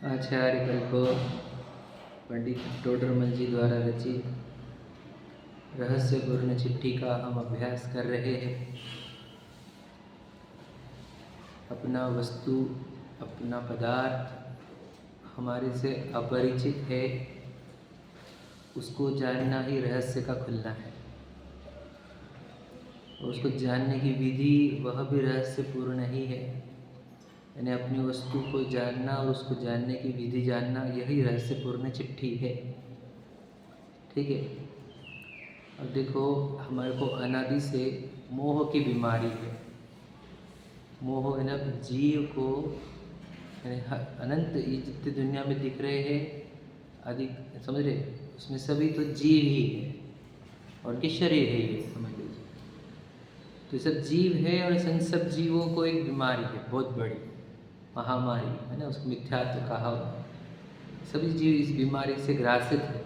आचार्य कल्प पंडित टोडरमल जी द्वारा रचित रहस्यपूर्ण चिट्ठी का हम अभ्यास कर रहे हैं। अपना वस्तु, अपना पदार्थ हमारे से अपरिचित है, उसको जानना ही रहस्य का खुलना है। और उसको जानने की विधि वह भी रहस्यपूर्ण ही है। यानी अपनी वस्तु को जानना और उसको जानने की विधि जानना, यही रहस्यपूर्ण चिट्ठी है। ठीक है। अब देखो, हमारे को अनादि से मोह की बीमारी है। मोह है ना, जीव को अनंत ये जितने दुनिया में दिख रहे हैं अधिक, समझ रहे, उसमें सभी तो जीव ही है और उनके शरीर है, ये समझ लीजिए। तो सब जीव है और इन सब जीवों को एक बीमारी है, बहुत बड़ी महामारी है ना, उसको मिथ्यात्व कहा। सभी जीव इस बीमारी से ग्रासित है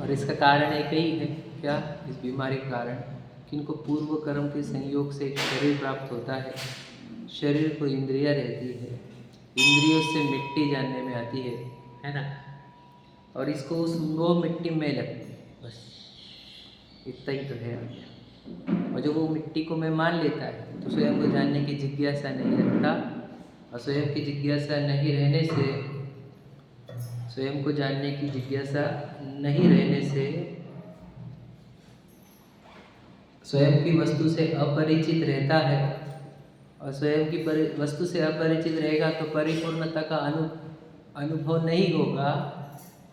और इसका कारण एक ही है। क्या इस बीमारी का कारण? कि इनको पूर्व कर्म के संयोग से एक शरीर प्राप्त होता है। शरीर को इंद्रियां रहती है, इंद्रियों से मिट्टी जानने में आती है ना, और इसको उस वो मिट्टी में लगती है, बस इतना ही तो है। और जब वो मिट्टी को मैं मान लेता है तो स्वयं को जानने की जिज्ञासा नहीं रखता, और स्वयं की जिज्ञासा नहीं रहने से, स्वयं को जानने की जिज्ञासा नहीं रहने से स्वयं की वस्तु से अपरिचित रहता है। और स्वयं की वस्तु से अपरिचित रहेगा तो परिपूर्णता का अनुभव नहीं होगा,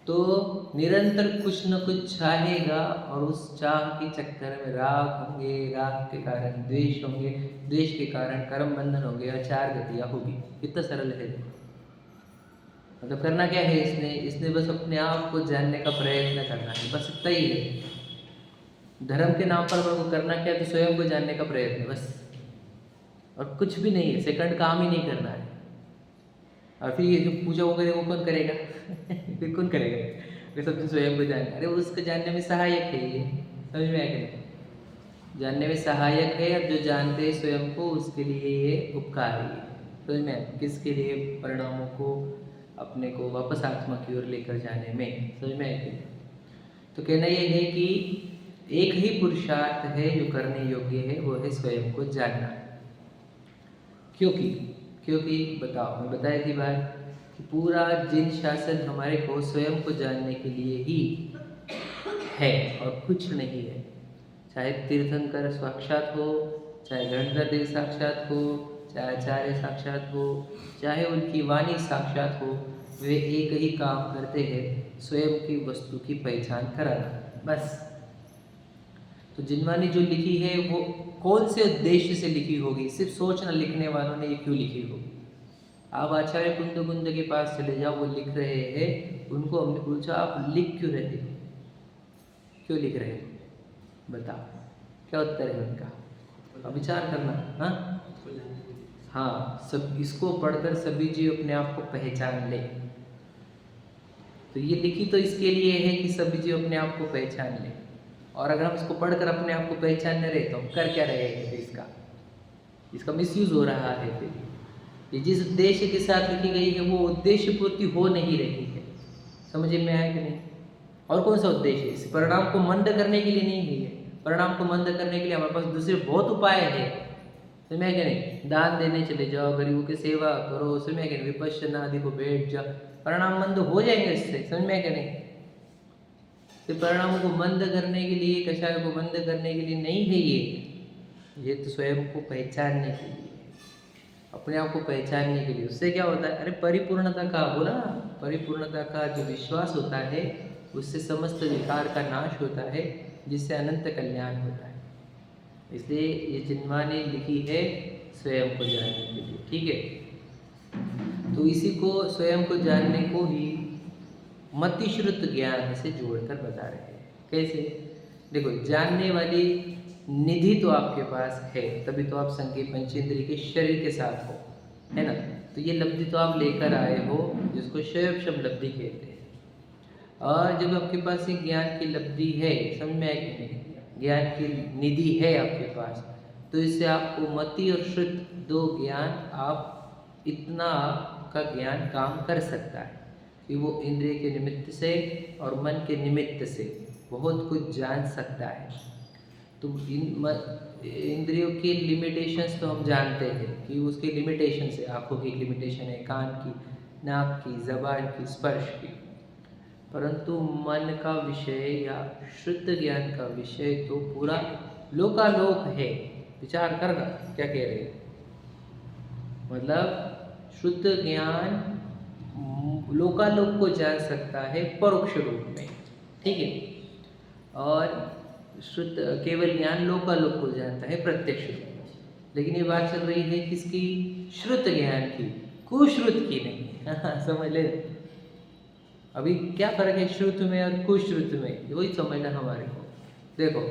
तो निरंतर कुछ न कुछ चाहेगा और उस चाह के चक्कर में राग होंगे, राग के कारण द्वेष होंगे, द्वेष के कारण कर्म बंधन होंगे और चार गतियाँ होगी। इतना सरल है। मतलब करना क्या है इसने बस अपने आप को जानने का प्रयत्न करना है, बस इतना ही है। धर्म के नाम पर वो करना क्या है? तो स्वयं को जानने का प्रयत्न, बस, और कुछ भी नहीं है। सेकंड काम ही नहीं करना है। और फिर ये जो पूजा वगैरह वो कौन करेगा? फिर कौन करेगा? फिर सबसे स्वयं को जानना, अरे उसको जानने में सहायक है ये, समझ में आया कि नहीं? जानने में सहायक है, और जो जानते हैं स्वयं को उसके लिए ये उपकारी है। समझ में आया? किसके लिए? परिणामों को, अपने को वापस आत्मा की ओर लेकर जाने में। समझ में आया कि नहीं? तो कहना ये है कि एक ही पुरुषार्थ है जो करने योग्य है, वो है स्वयं को जानना। क्योंकि बताओ, मैं बताई थी बात कि पूरा जिन शासन हमारे को स्वयं को जानने के लिए ही है और कुछ नहीं है। चाहे तीर्थंकर साक्षात हो, चाहे गणधर देव साक्षात हो, चाहे आचार्य साक्षात हो, चाहे उनकी वाणी साक्षात हो, वे एक ही काम करते हैं, स्वयं की वस्तु की पहचान कराना, बस। तो जिनवाणी जो लिखी है वो कौन से उद्देश्य से लिखी होगी? सिर्फ सोचना लिखने वालों ने ये क्यों लिखी होगी? आप आचार्य कुंद के पास चले जाओ, वो लिख रहे हैं, उनको हमने पूछा आप लिख क्यों रहे हो, क्यों लिख रहे हो, बताओ, क्या उत्तर है उनका? अब विचार करना। हाँ, सब इसको पढ़कर सभी जीव अपने आप को पहचान ले। तो ये लिखी तो इसके लिए है कि सभी जीव अपने आप को पहचान ले। और अगर हम इसको पढ़कर अपने आप को पहचान रहे तो हम कर क्या रहे हैं? इसका मिसयूज हो रहा है। फिर ये जिस उद्देश्य के साथ लिखी गई है वो उद्देश्य पूर्ति हो नहीं रही है। समझ में आया कि नहीं? और कौन सा उद्देश्य है? इस परिणाम को मंद करने के लिए नहीं है। परिणाम को मंद करने के लिए हमारे पास दूसरे बहुत उपाय है। समझ में आया कि नहीं? दान देने चले जाओ, गरीबों की सेवा करो, समझ में आया कि नहीं? विपश्यना आदि को बैठ जाओ, परिणाम मंद हो जाएंगे इससे। समझ में आया कि नहीं? तो परिणामों को मंद करने के लिए, कषाय को मंद करने के लिए नहीं है ये तो स्वयं को पहचानने के लिए, अपने आप को पहचानने के लिए। उससे क्या होता है? अरे परिपूर्णता का बोला, परिपूर्णता का जो विश्वास होता है उससे समस्त विकार का नाश होता है, जिससे अनंत कल्याण होता है। इसलिए ये जिनवाणी लिखी है स्वयं को जानने के लिए। ठीक है, तो इसी को स्वयं को जानने को ही मतिश्रुत ज्ञान से जोड़कर बता रहे हैं। कैसे? देखो, जानने वाली निधि तो आपके पास है, तभी तो आप संकेत पंचेंद्रिय के शरीर के साथ हो, है ना? तो ये लब्धि तो आप लेकर आए हो, जिसको शैवक्षम लब्धि कहते हैं। और जब आपके पास ये ज्ञान की लब्धि है, समझ में आया कि नहीं? ज्ञान की निधि है आपके पास, तो इससे आपको मति और श्रुत दो ज्ञान आप इतना का ज्ञान काम कर सकता है कि वो इंद्रिय के निमित्त से और मन के निमित्त से बहुत कुछ जान सकता है। तो इंद्रियों की लिमिटेशंस तो हम जानते हैं कि उसकी लिमिटेशंस है, आँखों की लिमिटेशन है, कान की, नाक की, जबान की, स्पर्श की। परंतु मन का विषय या शुद्ध ज्ञान का विषय तो पूरा लोकालोक है। विचार करना क्या कह रहे हैं। मतलब शुद्ध ज्ञान लोकालोक को जान सकता है परोक्ष रूप में, ठीक है। और शुद्ध केवल ज्ञान लोकालोक को जानता है प्रत्यक्ष रूप में। लेकिन ये बात चल रही है किसकी? श्रुत ज्ञान की, कुश्रुत की नहीं। समझ ले अभी क्या फर्क है श्रुत में और कुश्रुत में, वही समझना हमारे को। देखो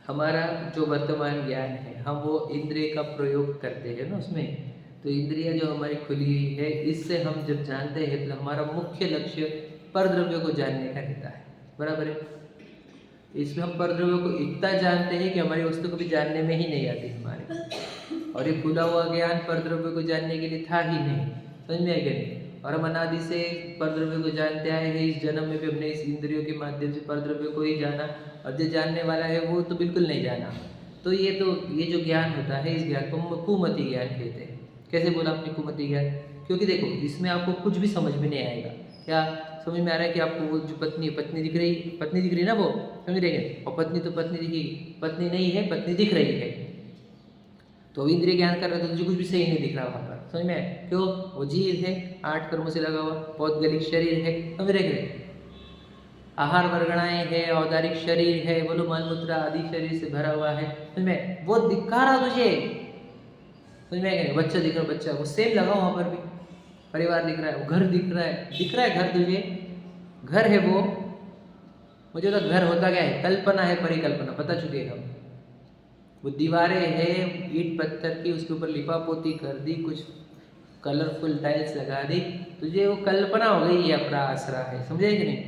हमारा जो वर्तमान ज्ञान है, हम वो इंद्रिय का प्रयोग करते हैं ना उसमें, तो इंद्रियां जो हमारी खुली हुई है, इससे हम जब जानते हैं तो हमारा मुख्य लक्ष्य परद्रव्य को जानने का रहता है, बराबर है। इसमें हम परद्रव्य को इतना जानते हैं कि हमारी वस्तु कभी जानने में ही नहीं आती हमारे, और ये खुला हुआ ज्ञान परद्रव्य को जानने के लिए था ही नहीं, समझ में आएगा नहीं। और हम अनादि से परद्रव्य को जानते आए हैं, इस जन्म में भी हमने इस इंद्रियों के माध्यम से परद्रव्य को ही जाना, और जो जानने वाला है वो तो बिल्कुल नहीं जाना। तो ये जो ज्ञान होता है, इस ज्ञान को हम कुमति ज्ञान कहते हैं। कैसे बोला आपने कुमति ज्ञान? क्योंकि देखो इसमें आपको कुछ भी समझ में नहीं आएगा। क्या समझ में आ रहा है कि आपको वो जो पत्नी दिख रही ना, वो समझ रहे हैं। और पत्नी तो पत्नी दिखी, पत्नी नहीं है, पत्नी दिख रही है। तो इंद्रिय ज्ञान कर रहे तो तुझे कुछ भी सही नहीं दिख रहा वहाँ पर, समझ में? क्यों? वो जीव है, 8 कर्मों से लगा हुआ, पौद्गलिक शरीर है, समझ रहे। आहार वर्गणाएं है, औदारिक शरीर है, बोलो मलमूत्र आदि शरीर से भरा हुआ है, समझ में? वो दिखा रहा तुझे, समझ में? बच्चा दिख रहा, बच्चा वो सेम लगा वहाँ पर भी, परिवार दिख रहा है, वो घर दिख रहा है घर तुझे, घर है वो। मुझे तो घर होता क्या है? कल्पना है, परिकल्पना, बता चुके हम। वो दीवारें है ईंट पत्थर की, उसके ऊपर लिपा पोती कर दी, कुछ कलरफुल टाइल्स लगा दी, तुझे वो कल्पना हो गई, ये अपना आसरा है, समझे कि नहीं?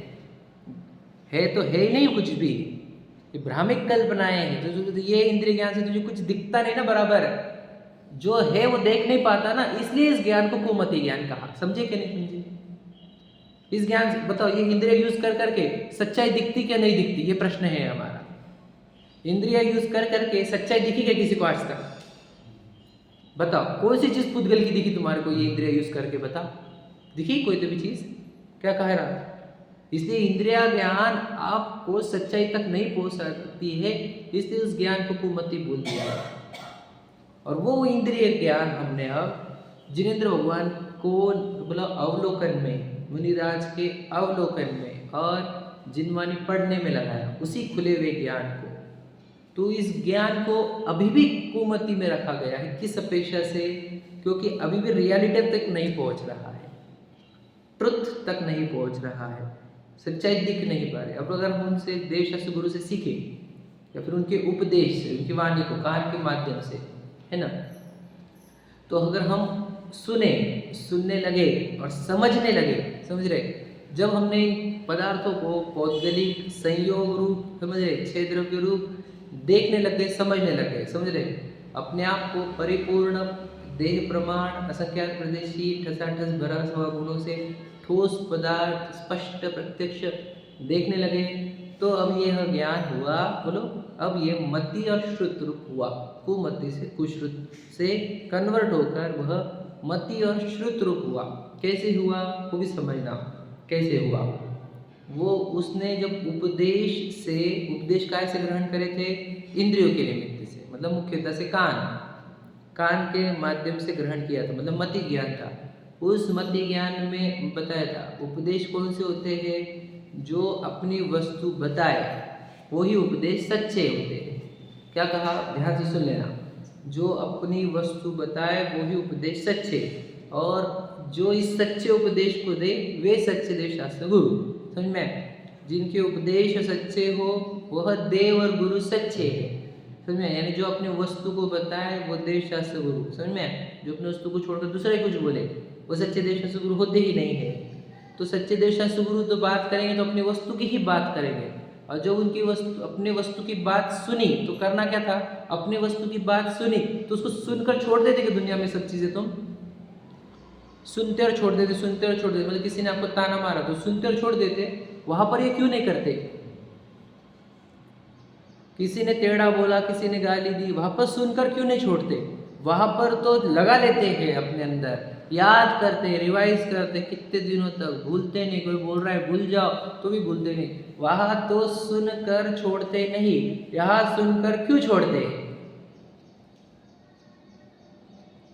है तो है ही नहीं कुछ भी, ये भ्रामिक कल्पनाएं हैं। तो ये इंद्रिय ज्ञान से तुझे कुछ दिखता नहीं ना, बराबर जो है वो देख नहीं पाता ना, इसलिए इस ज्ञान को कुमति ज्ञान कहा। समझे कि नहीं समझे? इस ज्ञान से बताओ, ये इंद्रिय यूज कर करके सच्चाई दिखती क्या नहीं दिखती, ये प्रश्न है हमारा। इंद्रिया यूज कर करके सच्चाई दिखी क्या किसी को आज तक? बताओ कौन सी चीज पुद्गल की दिखी तुम्हारे को? ये इंद्रिया यूज करके बताओ, दिखी कोई तो भी चीज? क्या कह रहा? इसलिए इंद्रिया ज्ञान आपको सच्चाई तक नहीं पहुंच सकती है, इसलिए उस ज्ञान को कुमति बोल दिया है। और वो इंद्रिय ज्ञान हमने अब जिनेंद्र भगवान को बोला अवलोकन में, मुनिराज के अवलोकन में और जिनवानी पढ़ने में लगाया, उसी खुले हुए ज्ञान को। तो इस ज्ञान को अभी भी कुमति में रखा गया है, किस अपेक्षा से? क्योंकि अभी भी रियलिटी तक नहीं पहुंच रहा है, ट्रुथ तक नहीं पहुंच रहा है, सच्चाई दिख नहीं पा रही। अब अगर हम उनसे देव शास्त्र गुरु से सीखे या फिर उनके उपदेश से, उनकी वाणी को कान के माध्यम से, है ना, तो अगर हम सुनने लगे और समझने लगे, समझ रहे, जब हमने पदार्थों को पौद्गलिक संयोग रूप, समझ रहे, छह द्रव्य रूप देखने लग गए, समझने लग गए, समझ रहे, अपने आप को परिपूर्ण देह प्रमाण असंख्यात प्रदेशी ठसाठस भरा सवा गुणों से ठोस पदार्थ स्पष्ट प्रत्यक्ष देखने लगे, तो अब यह ज्ञान हुआ, बोलो, अब ये मति और श्रुत रूप हुआ। कुमति से कुश्रुत से कन्वर्ट होकर वह मति और श्रुत रूप हुआ। कैसे हुआ वो भी समझना, कैसे हुआ वो? उसने जब उपदेश काय से ग्रहण करे थे? इंद्रियों के निमित्त से, मतलब मुख्यतः से कान के माध्यम से ग्रहण किया था, मतलब मति ज्ञान था। उस मति ज्ञान में बताया था उपदेश कौन से होते हैं? जो अपनी वस्तु बताए वही उपदेश सच्चे होते हैं। क्या कहा? ध्यान से सुन लेना। जो अपनी वस्तु बताए वही उपदेश सच्चे, और जो इस सच्चे उपदेश को दे वे सच्चे देव शास्त्र गुरु। समझ में? जिनके उपदेश सच्चे हो वह देव और गुरु सच्चे हैं। समझ में? यानी जो अपनी वस्तु को बताए वो देव शास्त्र गुरु। समझ में? जो अपनी वस्तु को छोड़कर दूसरा ही कुछ बोले वो सच्चे देव शास्त्र गुरु होते ही नहीं है। तो सच्चे देव शास्त्र गुरु तो बात करेंगे तो अपनी वस्तु की ही बात करेंगे, और जब उनकी अपने वस्तु की बात सुनी तो करना क्या था? अपने वस्तु की बात सुनी तो उसको सुनकर छोड़ देते कि दुनिया में सब चीजें तुम सुनते और छोड़ देते, सुनते और छोड़ देते। मतलब किसी ने आपको ताना मारा तो सुनते और छोड़ देते, वहां पर ये क्यों नहीं करते? किसी ने टेढ़ा बोला, किसी ने गाली दी, वहां पर सुनकर क्यों नहीं छोड़ते? वहां पर तो लगा लेते हैं अपने अंदर, याद करते, रिवाइज करते, कितने दिनों तक भूलते नहीं। कोई बोल रहा है भूल जाओ तो भी भूलते नहीं। वहां तो सुनकर छोड़ते नहीं, यहाँ सुनकर क्यों छोड़ते?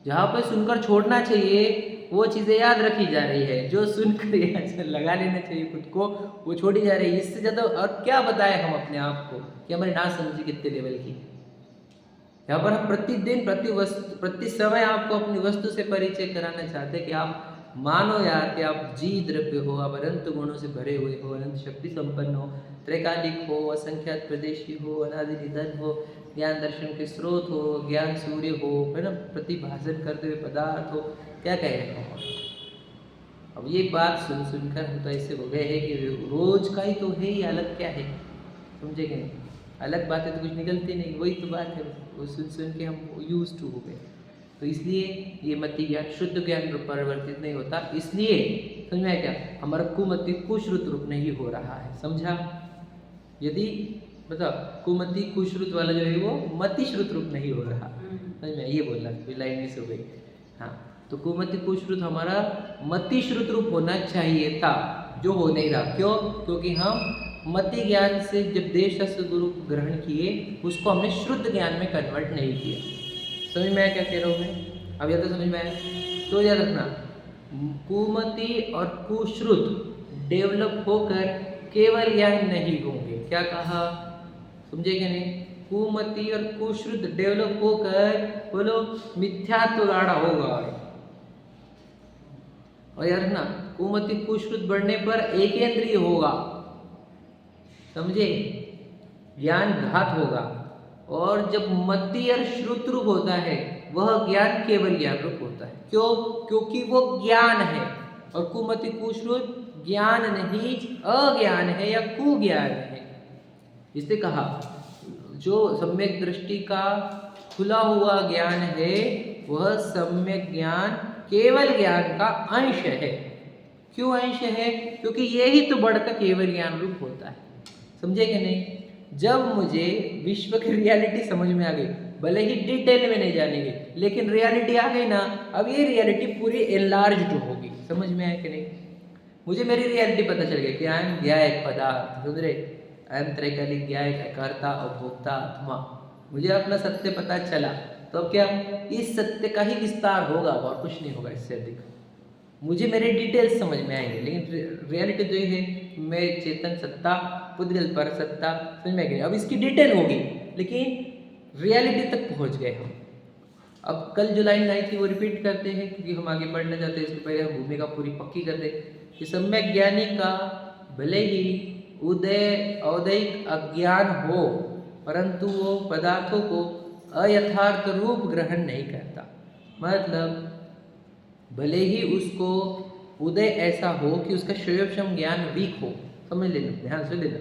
जहाँ पर सुनकर छोड़ना चाहिए वो चीज़ें याद रखी जा रही है, जो सुनकर यहाँ लगा लेना चाहिए खुद को वो छोड़ी जा रही है। इससे ज़्यादा और क्या बताएं हम अपने आप को कि हमारी ना समझी कितने लेवल की। यहाँ पर हम प्रतिदिन प्रति समय आपको अपनी वस्तु से परिचय कराना चाहते हैं कि आप मानो यार कि आप जी द्रव्य हो, आप अनंत गुणों से भरे हुए हो, अनंत शक्ति संपन्न हो, त्रैकालिक हो, असंख्यात प्रदेशी हो, अनादि निधन हो, ज्ञान दर्शन के स्रोत हो, ज्ञान सूर्य हो, है ना, प्रतिभाषण करते हुए पदार्थ हो, क्या कहें हम। अब ये बात सुन सुनकर हम तो ऐसे हो गए हैं कि रोज का ही तो है ही, अलग क्या है, समझे कि नहीं? अलग बातें तो कुछ निकलती नहीं, वही तो बात है, वो सुन सुन के हम यूज टू हो गए। तो इसलिए ये मति ज्ञान शुद्ध ज्ञान रूप परिवर्तित नहीं होता। इसलिए समझ में आया क्या? हमारा कुमति कुश्रुत रूप नहीं हो रहा है, समझा? यदि मतलब कुमति कुश्रुत वाला जो है वो मति श्रुत रूप नहीं हो रहा, समझ में? ये बोलना लाइन मिस हो गई। हाँ, तो कुमति कुश्रुत हमारा मति श्रुत रूप होना चाहिए था, जो हो नहीं रहा। क्यों? क्योंकि हम मति ज्ञान से जब देश गुरु ग्रहण किए उसको हमने शुद्ध ज्ञान में कन्वर्ट नहीं किया। समझ में आया क्या कह रहा हूँ मैं? अब या तो समझ में आया तो याद रखना, कुमति और कुश्रुत डेवलप होकर केवल ज्ञान नहीं होंगे। क्या कहा, समझे कि नहीं? कुमति और कुश्रुत डेवलप होकर बोलो मिथ्यात्व गाढ़ा होगा। और यार ना, कुमति कुश्रुत बढ़ने पर एकेंद्रीय होगा, समझे? ज्ञान घात होगा। और जब मति और श्रुत रूप होता है वह ज्ञान केवल ज्ञान रूप होता है। क्यों? क्योंकि वो ज्ञान है। और कुमति कुश्रुत ज्ञान नहीं, अज्ञान है या कुज्ञान है। इससे कहा जो सम्यक दृष्टि का खुला हुआ ज्ञान है वह सम्यक ज्ञान केवल ज्ञान का अंश है। क्यों अंश है? क्योंकि यही तो बढ़कर केवल ज्ञान रूप होता है, समझे कि नहीं? जब मुझे विश्व की रियलिटी समझ में आ गई, भले ही डिटेल में नहीं जानेंगे, लेकिन रियलिटी आ गई ना, अब ये रियलिटी पूरी एनलार्ज्ड होगी। समझ में आया कि नहीं? मुझे मेरी रियलिटी पता चल गई कि आई एम ज्ञायक पदार्थ, समझ रहे? आई एम त्रैकालिक ज्ञायक कर्ता उपभोक्ता आत्मा। मुझे अपना सत्य पता चला, तो अब क्या? इस सत्य का ही विस्तार होगा और कुछ नहीं होगा इससे अधिक। मुझे मेरे डिटेल्स समझ में आएंगे, लेकिन रियलिटी जो है मैं चेतन सत्ता, पुद्गल पर सत्ता, समझ में आएगी। अब इसकी डिटेल होगी, लेकिन रियलिटी तक पहुंच गए हम। अब कल जो लाइन आई थी वो रिपीट करते हैं, क्योंकि हम आगे बढ़ना चाहते हैं। इसके पहले हम भूमिका पूरी पक्की कर दे कि सम्यक ज्ञानी का भले ही औदैहिक अज्ञान हो, परंतु वो पदार्थों को अयथार्थ रूप ग्रहण नहीं करता। मतलब भले ही उसको उदय ऐसा हो कि उसका शोयक्षम ज्ञान वीक हो। समझ लेना, ध्यान से लेना।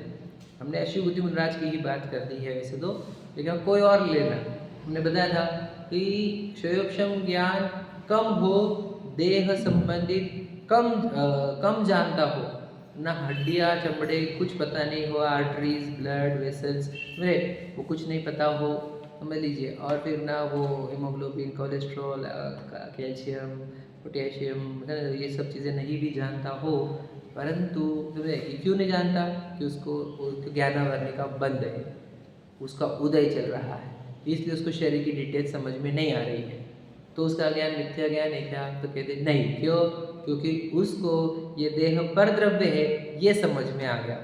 हमने अश्वभूति मुनराज की ही बात कर दी है वैसे तो, लेकिन कोई और लेना। हमने बताया था कि शोयक्षम ज्ञान कम हो, देह संबंधित कम जानता हो, ना हड्डियाँ चमड़े कुछ पता नहीं हो, आर्टरीज ब्लड वेसल्स वो कुछ नहीं पता हो, समझ लीजिए। और फिर ना वो हीमोग्लोबिन, कोलेस्ट्रॉल, कैल्शियम, पोटेशियम, ये सब चीज़ें नहीं भी जानता हो, परंतु क्यों नहीं जानता? कि उसको ज्ञानावरणी का बंद है, उसका उदय चल रहा है, इसलिए उसको शरीर की डिटेल समझ में नहीं आ रही है। तो उसका ज्ञान मिथ्या ज्ञान है क्या? तो कहते नहीं। क्यों? क्योंकि उसको ये देह पर द्रव्य है ये समझ में आ गया।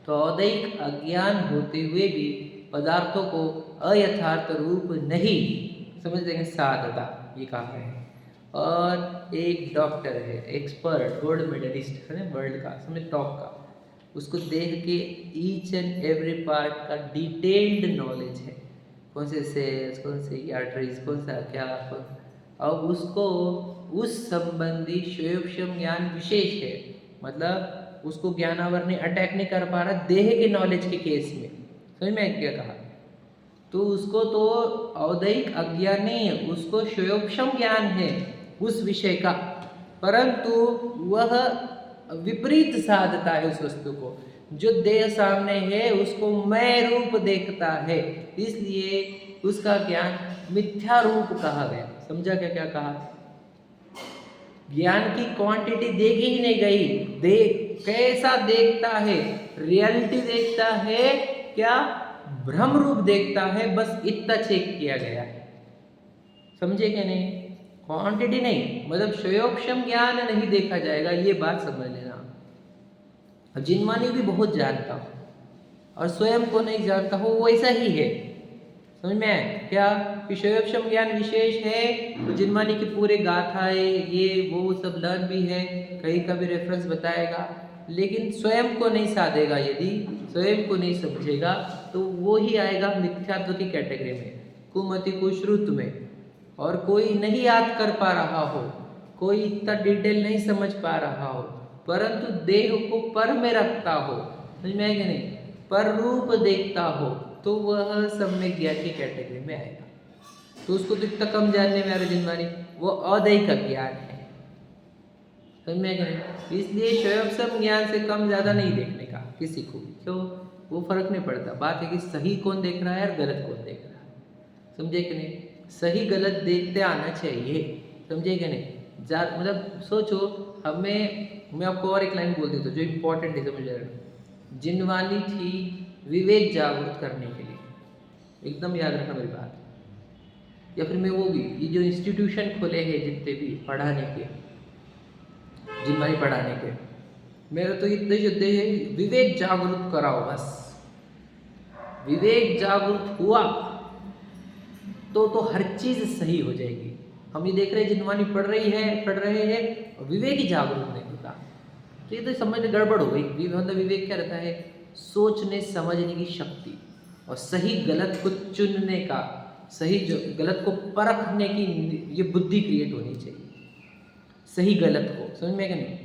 तो औदैहिक अज्ञान होते हुए भी पदार्थों को अयथार्थ रूप नहीं समझ देंगे, साधता ये कहा है। और एक डॉक्टर है, एक्सपर्ट, गोल्ड मेडलिस्ट है ना वर्ल्ड का, समझ टॉप का, उसको देह के ईच एंड एवरी पार्ट का डिटेल्ड नॉलेज है, कौन से सेल्स, कौन से आर्टरीज, कौन सा क्या। अब उसको उस संबंधी शोयक्षम ज्ञान विशेष है, मतलब उसको ज्ञानावरणी अटैक नहीं कर पा रहा देह के नॉलेज के केस में। समझ में क्या कहा? तो उसको तो औदैहिक अज्ञान नहीं है, उसको शोयक्षम ज्ञान है उस विषय का, परंतु वह विपरीत साधता है उस वस्तु को। जो देह सामने है उसको मैं रूप देखता है, इसलिए उसका ज्ञान मिथ्या रूप कहा गया। समझा क्या क्या कहा? ज्ञान की क्वांटिटी देखी ही नहीं गई, देख कैसा देखता है, रियलिटी देखता है क्या भ्रम रूप देखता है, बस इतना चेक किया गया है। समझे क्या? नहीं, क्वांटिटी नहीं, मतलब स्वयोपम ज्ञान नहीं देखा जाएगा, ये बात समझ लेना। जिनमानी भी बहुत जानता हो और स्वयं को नहीं जानता हो, वैसा ही है। समझ में आया क्या? कि स्वयोपम ज्ञान विशेष है तो जिनमानी की पूरे गाथाएं ये वो सब लर्न भी है, कहीं का भी रेफरेंस बताएगा, लेकिन स्वयं को नहीं साधेगा, यदि स्वयं को नहीं समझेगा तो वो ही आएगा मिथ्यात्व की कैटेगरी में, कुमति कुश्रुत में। और कोई नहीं याद कर पा रहा हो, कोई इतना डिटेल नहीं समझ पा रहा हो, परंतु देह को पर में रखता हो, समझ में आएगा नहीं, पर रूप देखता हो, तो वह सम्यक ज्ञान की कैटेगरी में आएगा। तो उसको तो इतना कम जानने में आ रहा जिनमानी, वो अदैहिक ज्ञान है। समझ में आएगा नहीं? इसलिए स्वयं ज्ञान से कम ज्यादा नहीं देखने का किसी को, क्यों? वो फर्क नहीं पड़ता। बात है कि सही कौन देख रहा है और गलत कौन देख रहा है। समझे कि नहीं? सही गलत देखते आना चाहिए। समझे कि नहीं? मतलब सोचो, मैं आपको और एक लाइन बोल देता हूँ जो इम्पोर्टेंट है, समझ रहे हो? जिनवानी थी विवेक जागृत करने के लिए, एकदम याद रखना मेरी बात। या फिर मैं वो भी, ये जो इंस्टीट्यूशन खोले हैं जितने भी पढ़ाने के, जिनवानी पढ़ाने के, मेरा तो इतने उद्देश्य है विवेक जागृत कराओ बस। विवेक जागृत हुआ तो हर चीज सही हो जाएगी। हम ये देख रहे हैं जिनवानी पढ़ रहे हैं और विवेक ही जागरूक नहीं होता, तो ये तो समझ में गड़बड़ हो गई। मतलब विवेक क्या रहता है? सोचने समझने की शक्ति और सही गलत को चुनने का, सही जो गलत को परखने की ये बुद्धि क्रिएट होनी चाहिए। सही गलत को समझ में क्या नहीं?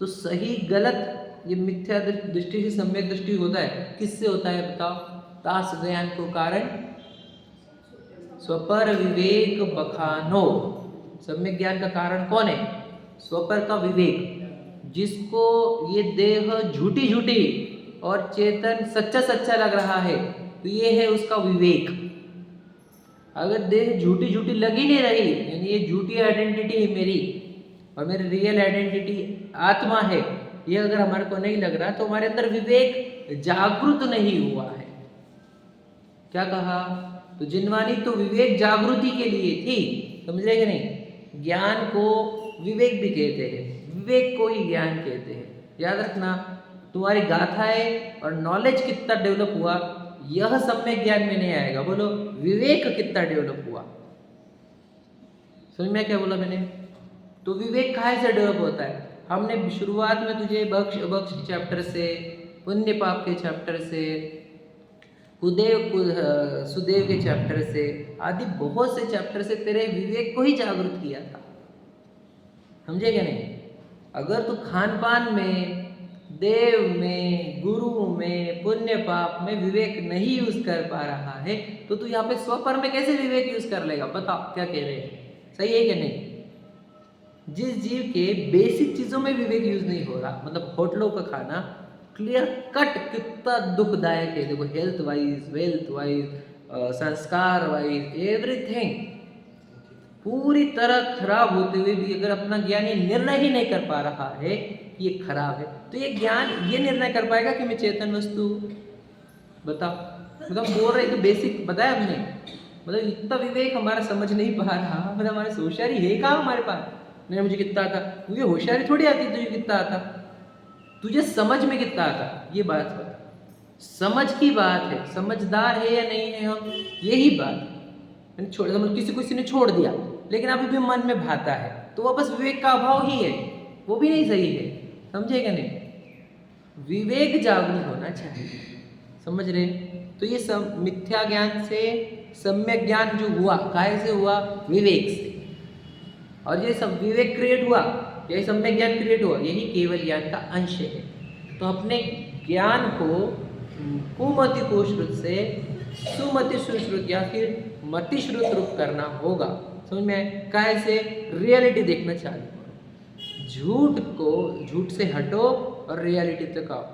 तो सही गलत ये मिथ्या दृष्टि से सम्यक दृष्टि होता है। किससे होता है बताओ? तास ज्ञान को कारण स्वपर विवेक बखानो। सम्यक ज्ञान का कारण कौन है? स्वपर का विवेक। जिसको ये देह झूठी झूठी और चेतन सच्चा सच्चा लग रहा है, तो ये है उसका विवेक। अगर देह झूठी झूठी लग ही नहीं रही, यानी ये झूठी आइडेंटिटी है मेरी और मेरी रियल आइडेंटिटी आत्मा है, ये अगर हमारे को नहीं लग रहा, तो हमारे अंदर विवेक जागृत नहीं हुआ है। क्या कहा? तो जिनवानी तो विवेक जागृति के लिए थी, समझ रहे कि नहीं? ज्ञान को विवेक भी कहते हैं, विवेक को ही ज्ञान कहते हैं। याद रखना, तुम्हारी गाथाएं और नॉलेज कितना डेवलप हुआ, यह सम्यक ज्ञान में नहीं आएगा। बोलो विवेक कितना डेवलप हुआ। समझ में क्या बोला मैंने? तो विवेक कहाँ से डेवलप होता है? हमने शुरुआत में तुझे बख्श चैप्टर से, पुण्य पाप के चैप्टर से, सुदेव के चैप्टर से, आदि बहुत से चैप्टर से तेरे विवेक को ही जागरूक किया था। समझे क्या नहीं? अगर तू खान पान में, देव में, गुरु में, पुण्य पाप में विवेक नहीं यूज कर पा रहा है, तो तू यहाँ पे स्वपर में कैसे विवेक यूज कर लेगा? बताओ क्या कह रहे हैं, सही है क्या नहीं? जिस जीव के बेसिक चीजों में विवेक यूज नहीं हो रहा, मतलब होटलों का खाना क्लियर कट कितना दुखदायक है। देखो, हेल्थ वाइज, वेल्थ वाइज, संस्कार वाइज, एवरीथिंग पूरी तरह खराब होते हुए भी अगर अपना ज्ञान ये निर्णय ही नहीं कर पा रहा है कि ये खराब है, तो ये ज्ञान ये निर्णय कर पाएगा कि मैं चेतन वस्तु? बताओ, मतलब बोल रहे तो बेसिक बताया हमने, मतलब इतना विवेक हमारा समझ नहीं पा रहा, मतलब हमारे होशियारी है कहाँ हमारे पास? नहीं, मुझे कितना आता, मुझे होशियारी थोड़ी आती, तुझे कितना आता, तुझे समझ में कितना आता, ये बात बता। समझ की बात है, समझदार है या नहीं है हम, यही बात है। छोड़, किसी ने छोड़ दिया लेकिन अभी भी मन में भाता है, तो वह बस विवेक का अभाव ही है, वो भी नहीं सही है। समझे क्या नहीं? विवेक जागरूक होना चाहिए, समझ रहे? तो ये सब मिथ्या ज्ञान से सम्यक ज्ञान जो हुआ, काहे से हुआ? विवेक से। और ये सब विवेक क्रिएट हुआ, यही सम्यक ज्ञान क्रिएट हुआ, यही केवल ज्ञान का अंश है। तो अपने ज्ञान को कुमति को श्रुत से सुमति सुश्रुत या फिर मति श्रुत रूप करना होगा। समझ में? काहे से? रियलिटी देखना चालू करो। झूठ से हटो और रियलिटी तक आओ।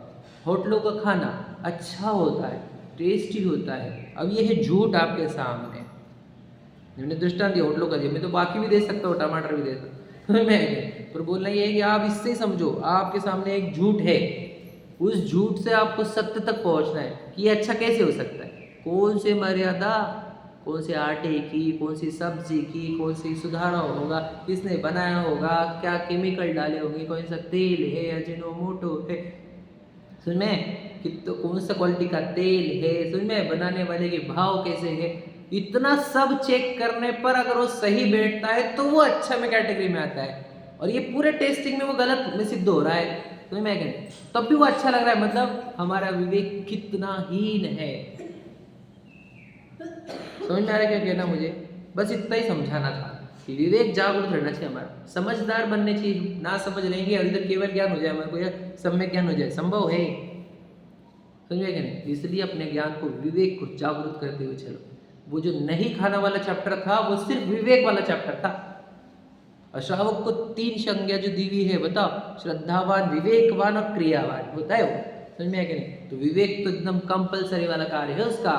होटलों का खाना अच्छा होता है, टेस्टी होता है। अब ये है झूठ आपके सामने। मैंने दृष्टांत दिया होटलों का दिया, मैं तो बाकी भी दे सकता हूँ, टमाटर भी दे सकता हूँ मैं, पर बोलना ये है कि आप इससे समझो, आपके सामने एक झूठ है, उस झूठ से आपको सत्य तक पहुंचना है कि ये अच्छा कैसे हो सकता है, कौन से मर्यादा, कौन से आटे की, कौन सी सब्जी की, कौन सी सुधारा होगा, किसने बनाया होगा, क्या केमिकल डाले होंगे, कौन सा तेल है, अजीनोमोटो है, सुन में कि तो कौन सा क्वालिटी का तेल है, सुन में बनाने वाले के भाव कैसे है, इतना सब चेक करने पर अगर वो सही बैठता है तो वो अच्छा में कैटेगरी में आता है, और ये पूरे टेस्टिंग में वो गलत में सिद्ध हो रहा है, तो मैं कहूँ तब भी वो अच्छा लग रहा है, मतलब हमारा विवेक कितना हीन है। समझ में आ रहा है क्या कहना मुझे? बस इतना ही समझाना था कि विवेक जागरूक रहना चाहिए, हमारा समझदार बनने चाहिए, ना समझ लेंगे और इधर केवल ज्ञान हो जाए, हमारे को यह सम्यक ज्ञान हो जाए, संभव है? समझ में क्या नहीं? इसलिए अपने ज्ञान को, विवेक को जागरूक करते हुए चलो। वो जो नहीं खाना वाला चैप्टर था वो सिर्फ विवेक वाला चैप्टर था। और श्रावक को 3 संज्ञा जो दी हुई है, बताओ, श्रद्धावान, विवेकवान और क्रियावान होता है वो। समझ में आया कि नहीं? तो विवेक तो एकदम कंपलसरी वाला कार्य है उसका।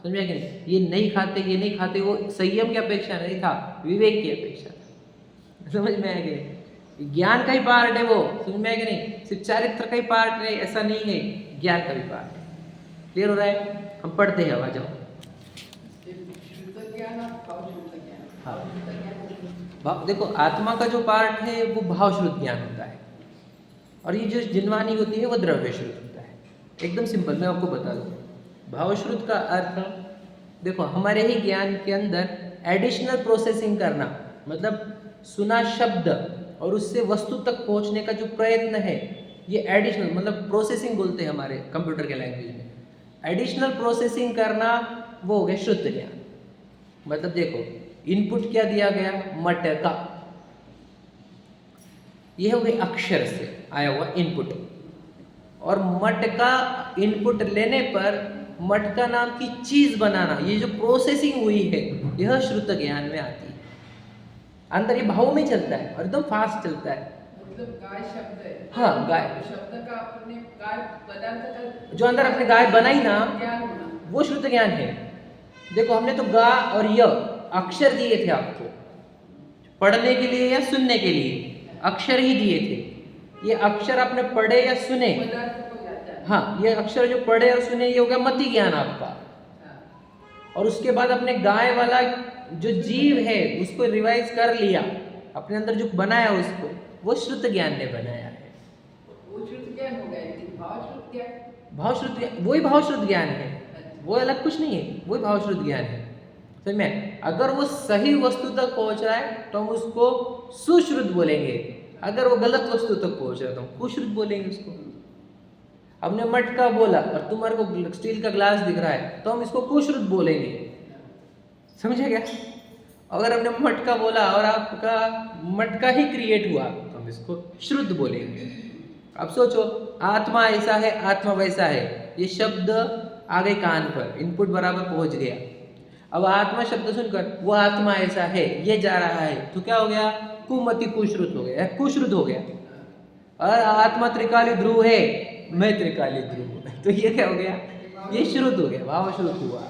समझ में आया कि नहीं? ये नहीं खाते, ये नहीं खाते, वो संयम की अपेक्षा नहीं था, विवेक की अपेक्षा था। समझ में आया कि नहीं? ज्ञान का ही पार्ट है वो। समझ में आया कि नहीं? सिर्फ चारित्र का ही पार्ट है ऐसा नहीं है, ज्ञान का भी पार्ट है। क्लियर हो रहा है? हम पढ़ते हैं, आ जाओ। हाँ, देखो, आत्मा का जो पार्ट है वो भावश्रुत ज्ञान होता है, और ये जो जिनवानी होती है वो द्रव्य श्रुत होता है। एकदम सिंपल, मैं आपको बता दूँ। भावश्रुत का अर्थ, देखो, हमारे ही ज्ञान के अंदर एडिशनल प्रोसेसिंग करना, मतलब सुना शब्द और उससे वस्तु तक पहुंचने का जो प्रयत्न है, ये एडिशनल, मतलब प्रोसेसिंग बोलते हैं हमारे कंप्यूटर के लैंग्वेज में। एडिशनल प्रोसेसिंग करना वो हो गया श्रुत ज्ञान। मतलब देखो, इनपुट क्या दिया गया, मटका, यह हो गया अक्षर से आया हुआ इनपुट, और मटका इनपुट लेने पर मटका नाम की चीज बनाना, ये जो प्रोसेसिंग हुई है, यह श्रुत ज्ञान में आती है। अंदर ये भाव में चलता है और एकदम फास्ट चलता है। मतलब गाय शब्द है। हाँ, गाय शब्द का अपने गाय पदार्थ का जो अंदर अपने गाय बनाई ना, वो श्रुत ज्ञान है। देखो, हमने तो गा और य अक्षर दिए थे आपको पढ़ने के लिए या सुनने के लिए, अक्षर ही दिए थे। ये अक्षर आपने पढ़े या सुने, हाँ, ये अक्षर जो पढ़े और सुने, ये हो गया मति ज्ञान आपका। और उसके बाद अपने गाय वाला जो जीव है उसको रिवाइज कर लिया, अपने अंदर जो बनाया उसको, वो श्रुत ज्ञान ने बनाया है। वो श्रुत ज्ञान हो गया, भावश्रुत ज्ञान, भावश्रुत ज्ञान वही भावश्रुत ज्ञान है, वो अलग कुछ नहीं है, वही भावश्रुत ज्ञान है। समझ में? अगर वो सही वस्तु तक पहुंच रहा है तो हम उसको सुश्रुत बोलेंगे, अगर वो गलत वस्तु तक पहुंच रहा है तो हम कुश्रुत बोलेंगे उसको। हमने मटका बोला और तुम्हारे को स्टील का ग्लास दिख रहा है तो हम इसको कुश्रुत बोलेंगे। समझे क्या? अगर हमने मटका बोला और आपका मटका ही क्रिएट हुआ तो हम इसको श्रुत बोलेंगे। अब सोचो, आत्मा ऐसा है, आत्मा वैसा है, ये शब्द आ गए कान पर, इनपुट बराबर पहुंच गया। अब आत्मा शब्द सुनकर वो आत्मा ऐसा है, ये जा रहा है, तो क्या हो गया? कुमति कुश्रुत हो गया, कुश्रुत हो गया। और आत्मा त्रिकाली ध्रुव है, मैं त्रिकाली ध्रुव, तो ये क्या हो गया? ये श्रुत हो गया, भावश्रुत हुआ।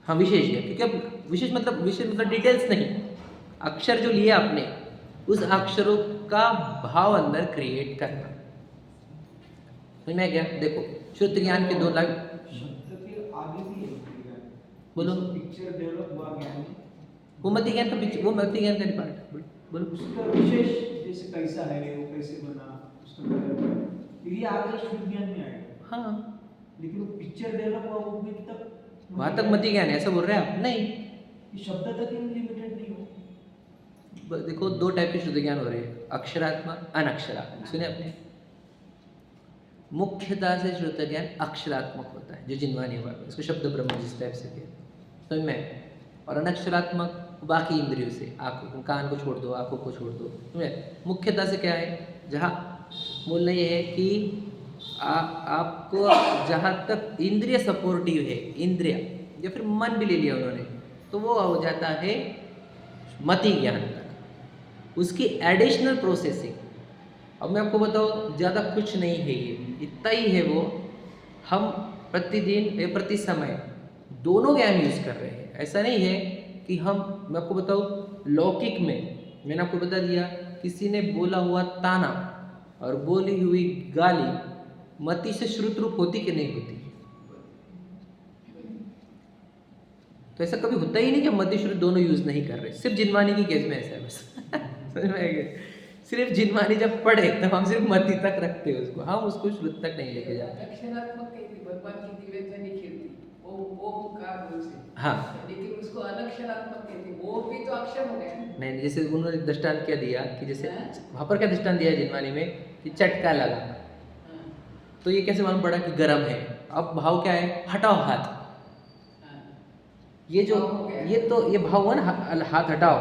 हाँ, विशेष है, क्योंकि विशेष मतलब डिटेल्स नहीं, अक्षर जो लिया आपने, उस अक्षरों का भाव अंदर क्रिएट करना। समझ में क्या? देखो, श्रुत ज्ञान के 2 लाइन बोलो। पिक्चर डेवलप हुआ ज्ञान, वो मति ज्ञान का पिक्चर, वो मति ज्ञान का पार्ट है। बोलो। उसका विशेष जैसे कैसा है, वो कैसे बना, उसका ये आगे शुद्ध ज्ञान में आएगा। हाँ, लेकिन वो पिक्चर डेवलप हुआ वो भी तक, वहाँ तक मति ज्ञान है, ऐसा बोल रहे हैं आप? नहीं, ये शब्द तक ही लिमिटेड नहीं हो। देखो, 2 टाइप के शुद्ध ज्ञान हो रहे हैं, अक्षरात्मा, अनक्षरात्मक। सुने आपने? मुख्यतः से श्रुत ज्ञान अक्षरात्मक होता है, जो जिनवानी हुआ, इसको शब्द ब्रह्म जिस टाइप से कहते हैं, समझ में? और अनक्षरात्मक बाकी इंद्रियों से, आंखों, कान को छोड़ दो, आंखों को छोड़ दो, समझे? मुख्यतः से क्या है, जहाँ बोलना ये है कि आपको जहाँ तक इंद्रिय सपोर्टिव है, इंद्रिय या फिर मन भी ले लिया उन्होंने, तो वो हो जाता है मति ज्ञान तक। उसकी एडिशनल प्रोसेसिंग। अब मैं आपको बताऊँ, ज़्यादा कुछ नहीं है ये, इतना ही है वो। हम प्रतिदिन या प्रति समय दोनों ज्ञान यूज़ कर रहे हैं। ऐसा नहीं है कि मैं आपको बताऊँ, लौकिक में मैंने आपको बता दिया, किसी ने बोला हुआ ताना और बोली हुई गाली मति से श्रुत रूप होती कि नहीं होती? तो ऐसा कभी होता ही नहीं कि मति श्रुत दोनों यूज नहीं कर रहे। सिर्फ जिनवानी की केस में ऐसा है बस। समझ में आएगा? सिर्फ जिनवानी जब पढ़े तब हम सिर्फ मति तक रखते हैं उसको, हम उसको श्रुत तक नहीं लेके जाते। अक्षरात्मक कहती भगवान की दिव्यता नहीं खेलती, ओम का रूप से। हाँ, लेकिन उसको अनक्षरात्मक कहती, वो भी तो अक्षर हो गया। नहीं, जैसे उन्होंने दृष्टांत क्या दिया कि जैसे हाँ? वहाँ पर क्या दृष्टांत दिया जिनवानी में कि चटका लगा, हाँ, तो ये कैसे मालूम पड़ा कि गर्म है? अब भाव क्या है? हटाओ हाथ। हाँ। ये जो भाव हो गया। ये भाव हुआ ना, हाथ हटाओ,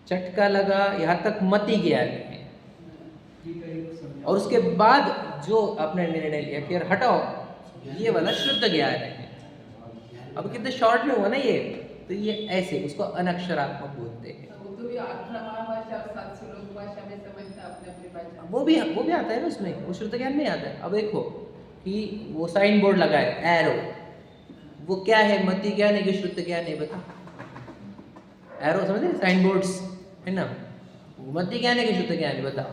चटका लगा, यहाँ तक मति ज्ञान है। ठीक है, समझा। और उसके बाद जो आपने निर्णय लिया कि यार हटाओ, ये वाला शुद्ध ज्ञान है। अब कितने शॉर्ट में हुआ ना ये, तो ये ऐसे उसको अनक्षरात्मक बोलते हैं। वो तो भी 8 महाभाषा और 700 लोक भाषा में समझता अपने अपनी भाषा। वो भी आता है ना उसमें, वो शुद्ध ज्ञान में आता है। अब देखो कि वो साइन बोर्ड लगा है एरो, वो क्या है? मति ज्ञान है कि शुद्ध ज्ञान है? बता। एरो समझ रहे, साइन बोर्ड्स है ना, वो मति ज्ञान है कि शुद्ध ज्ञान है? बताओ।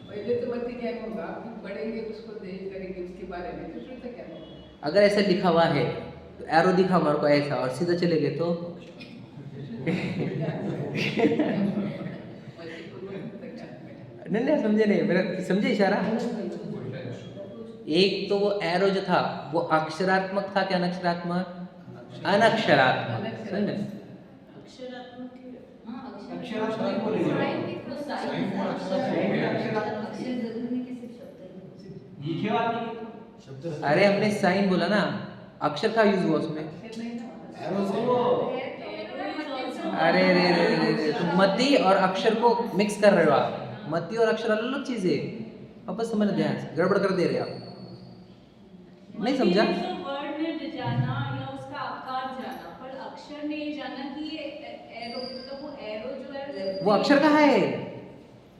पहले तो मति ज्ञान होगा, फिर पढ़ेंगे उसको, देख करेंगे उसके बारे में, तो शुद्ध ज्ञान होगा। अगर ऐसा लिखा हुआ है तो एरो दिखा हमारे को ऐसा और सीधा चले गए तो नहीं समझे, नहीं मेरा समझे इशारा। एक तो वो एरो जो था वो अक्षरात्मक था क्या अनक्षरात्मक? अनक्षरात्मक, समझे? अक्षरात्मक नहीं बोलेंगे। लिखे बात नहीं है। अरे हमने साइन बोला ना, अक्षर का यूज हुआ उसमें। अरे रे रे रे रे, तो मति और अक्षर को मिक्स कर रहे हो आप। मति और अक्षर अलग अलग चीजें है, वापस समझना ध्यान से, गड़बड़ कर दे रहे आप। नहीं समझा? वर्ड ने जाना या उसका आकार जाना, पर अक्षर ने ये जाना कि ये एरो, मतलब वो एरो जो है वो अक्षर कहाँ है?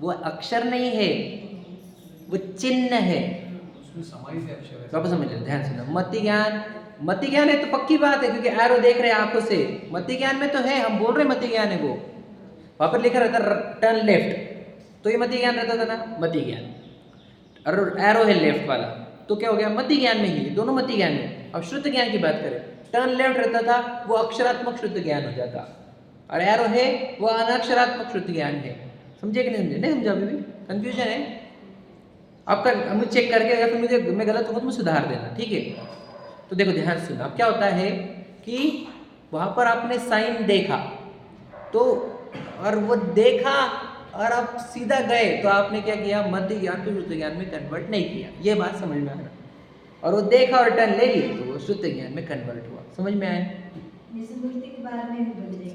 वो अक्षर नहीं है, वो चिन्ह है। उसमें समाई से अक्षर है। वापस समझ लो, ध्यान सुनो। मति ज्ञान है तो पक्की बात है, क्योंकि एरो देख रहे हैं आंखों से। मति ज्ञान में तो है, हम बोल रहे मति ज्ञान है। वो वहां पर लिखा रहता टर्न लेफ्ट, तो ये मति ज्ञान रहता था ना, मति ज्ञान। और एरो है लेफ्ट वाला, तो क्या हो गया? मति ज्ञान में ही, दोनों मति ज्ञान में। अब शुद्ध ज्ञान की बात करें, टर्न लेफ्ट रहता था, वो अक्षरात्मक शुद्ध ज्ञान हो जाता, और एरो है वो अनक्षरात्मक शुद्ध ज्ञान है। समझे कि नहीं समझे? नहीं समझा? अभी भी कंफ्यूजन है आपका? मुझे चेक करके, या फिर मुझे मैं गलत हूँ तो मुझे सुधार देना, ठीक है? तो देखो ध्यान सुनो, अब क्या होता है कि वहां पर आपने साइन देखा, तो और वो देखा और आप सीधा गए, तो आपने क्या किया? मध्य ज्ञान को शुद्ध ज्ञान में कन्वर्ट नहीं किया। ये बात समझ में आ रहा? और वो देखा और टर्न ले ली, तो वो शुद्ध ज्ञान में कन्वर्ट हुआ। समझ में आया?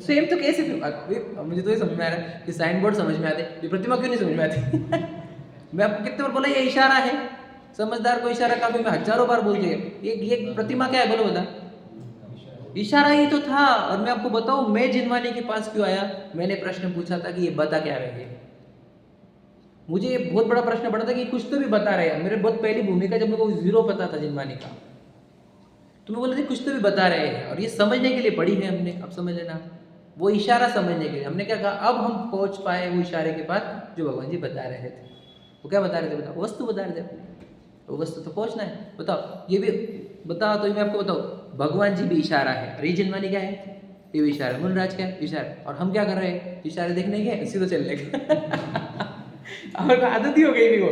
सेम तो कैसे? मुझे तो ये समझ में आ रहा है कि साइन बोर्ड समझ में आते, ये प्रतिमा क्यों नहीं समझ में आती? मैं आपको कितने बार बोला ये इशारा है, समझदार को इशारा काफी, मैं हजारों बार बोल दिया। ये प्रतिमा क्या है बोलो बता? इशारा ही तो था। और मैं आपको बताऊं, मैं जिनवानी के पास क्यों आया? मैंने प्रश्न पूछा था कि ये बता क्या रहे हैं। मुझे ये बहुत बड़ा प्रश्न पड़ा था कि कुछ तो भी बता रहे हैं। मेरे बहुत पहली भूमिका जब मेरे को 0 पता था जिनवानी का, तो मैं बोला था कुछ तो भी बता रहे हैं, और ये समझने के लिए पढ़ी है हमने। अब समझ लेना, वो इशारा समझने के लिए हमने क्या कहा, अब हम पहुंच पाए वो इशारे के पास जो भगवान जी बता रहे थे। वो क्या बता रहे थे? बताओ, वस्तु बता रहे थे अपने, वो वस्तु तो पहुंचना है। बताओ, ये भी बताओ, तो मैं आपको बताओ, भगवान जी भी इशारा है, और ये जिनवानी क्या है? ये भी इशारा। मुनराज क्या है? इशारा। और हम क्या कर रहे हैं? इशारे देखने के, सीधा चलने का। हमारे को आदत ही हो गई थी वो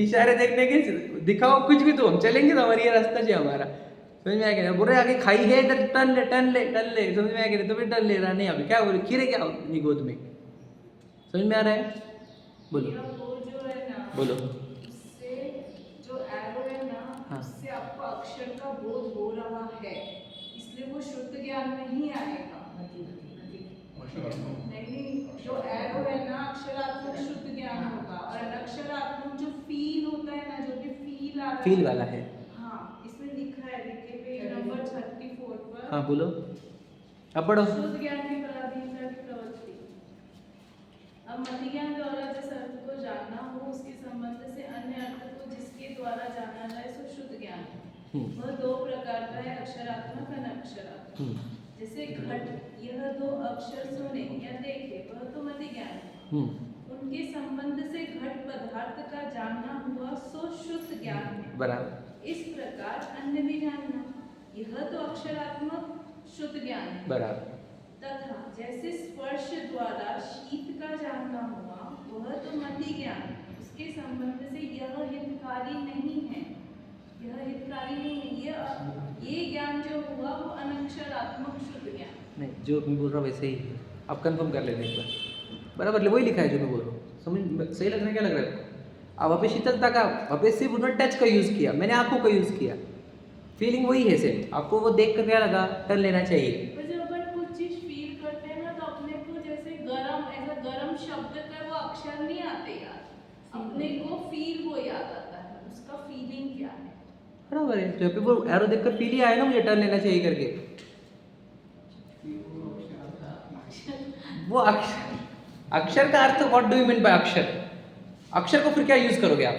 इशारे देखने की। दिखाओ कुछ भी तो हम चलेंगे, तो हमारी ये रास्ता जो हमारा। समझ में आ गया? बोल रहे आगे खाई है, इधर टन ले टन ले टन ले। समझ में आ गया? तो फिर टन ले रहा नहीं, अभी क्या बोल रहे? खीरे क्या अपनी गोद में? समझ में आ रहा है? बोलो या वो जो है ना, बोलो। उससे जो एरो है ना, हाँ। उससे आपको अक्षर का बोध हो रहा है, इसलिए वो शुद्ध ज्ञान में ही आएगा। नहीं, जो एरो है ना, अक्षरात्मक शुद्ध ज्ञान होगा, और अनक्षरात्मक जो फील होता है ना, जो भी फील आता फील वाला है। हाँ, इसमें लिखा है, देखिए पेज नंबर 34 पर। हाँ बोलो, अब पढ़ो। शुद्ध ज्ञान की पराधीनता की प्रवृत्ति। अब मध्यज्ञान द्वारा जिस अर्थ को जानना हो उसके संबंध से अन्य अर्थ को जिसके द्वारा जाना जाए सो शुद्ध ज्ञान है। वह दो प्रकार का है, अक्षरात्मक और अनक्षरात्मक। जैसे घट, यह दो अक्षर सुने या देखे, वह तो मध्य ज्ञान है। उनके संबंध से घट पदार्थ का जानना हुआ सो शुद्ध ज्ञान है। बराबर। इस प्रकार अन्य भी जानना, यह तो अक्षरात्मक शुद्ध ज्ञान है। बराबर। तथा जैसे स्पर्श द्वारा शीत का जानना हुआ, वह तो मध्य ज्ञान है। उसके संबंध से यह हितकारी नहीं है, यह हितकारी नहीं है। ये ज्ञान जो हुआ वो अनक्षरात्मक शुद्ध ज्ञान नहीं, जो मैं बोल रहा हूँ वैसे ही है, आप कंफर्म कर लेना एक बार। बराबर, वही लिखा है जो मैं बोल रहा हूँ। समझ सही लग रहा है? क्या लग रहा है? अब वहाँ पे शीतलता का, वहाँ पे सिर्फ उन्होंने टच का यूज़ किया, मैंने आंखों का यूज़ किया। फीलिंग वही है सेम। आपको वो देख कर क्या लगा, टर्न लेना चाहिए। पर जब अपन कुछ चीज फील करते हैं ना, तो अपने को जैसे गरम, ऐसा गरम शब्द का वो अक्षर नहीं आते याद, अपने को फील वो याद आता है, उसका फीलिंग क्या है। बराबर है। तो यहाँ पे वो एरो देखकर फील ही आया ना मुझे टर्न लेना चाहिए करके। वो अक्षर का अर्थ, what do you mean by अक्षर? अक्षर को फिर क्या यूज करोगे आप?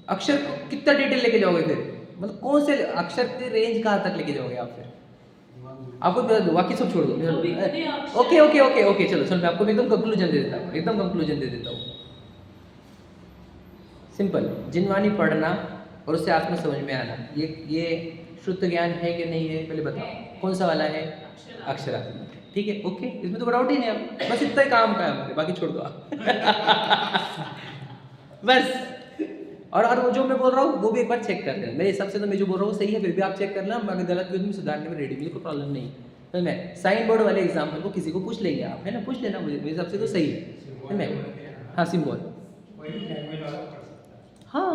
अक्षर को कितना डिटेल लेके जाओगे फिर? मतलब कौन से अक्षर के रेंज कहाँ तक लेके जाओगे आप फिर? आपको बता दो, बाकी सब छोड़ दो। ओके ओके ओके ओके, चलो मैं आपको एकदम कंक्लूजन दे देता हूँ, एकदम कंक्लूजन दे देता हूँ। सिंपल, जिनवानी पढ़ना और उससे आत्मा समझ में आना, ये शुद्ध ज्ञान है कि नहीं है? पहले बताओ कौन सा वाला है? अक्षरात्मक। ठीक है, ओके, इसमें तो डाउट ही नहीं है। बस इतना ही काम का है हमारे, बाकी छोड़ दो आप। बस। और वो जो मैं बोल रहा हूँ वो भी एक बार चेक कर लेना। मेरे हिसाब से तो मैं जो बोल रहा हूँ सही है, फिर भी आप चेक कर लेना। अगर गलत भी हो तो मैं सुधारने में रेडी, मुझे कोई प्रॉब्लम नहीं। तो मैं साइन बोर्ड वाले एग्जाम्पल को किसी को पूछ लेंगे आप, है ना? पूछ लेना, मुझे मेरे हिसाब से तो सही है मैं? हाँ, सिंबल, हाँ,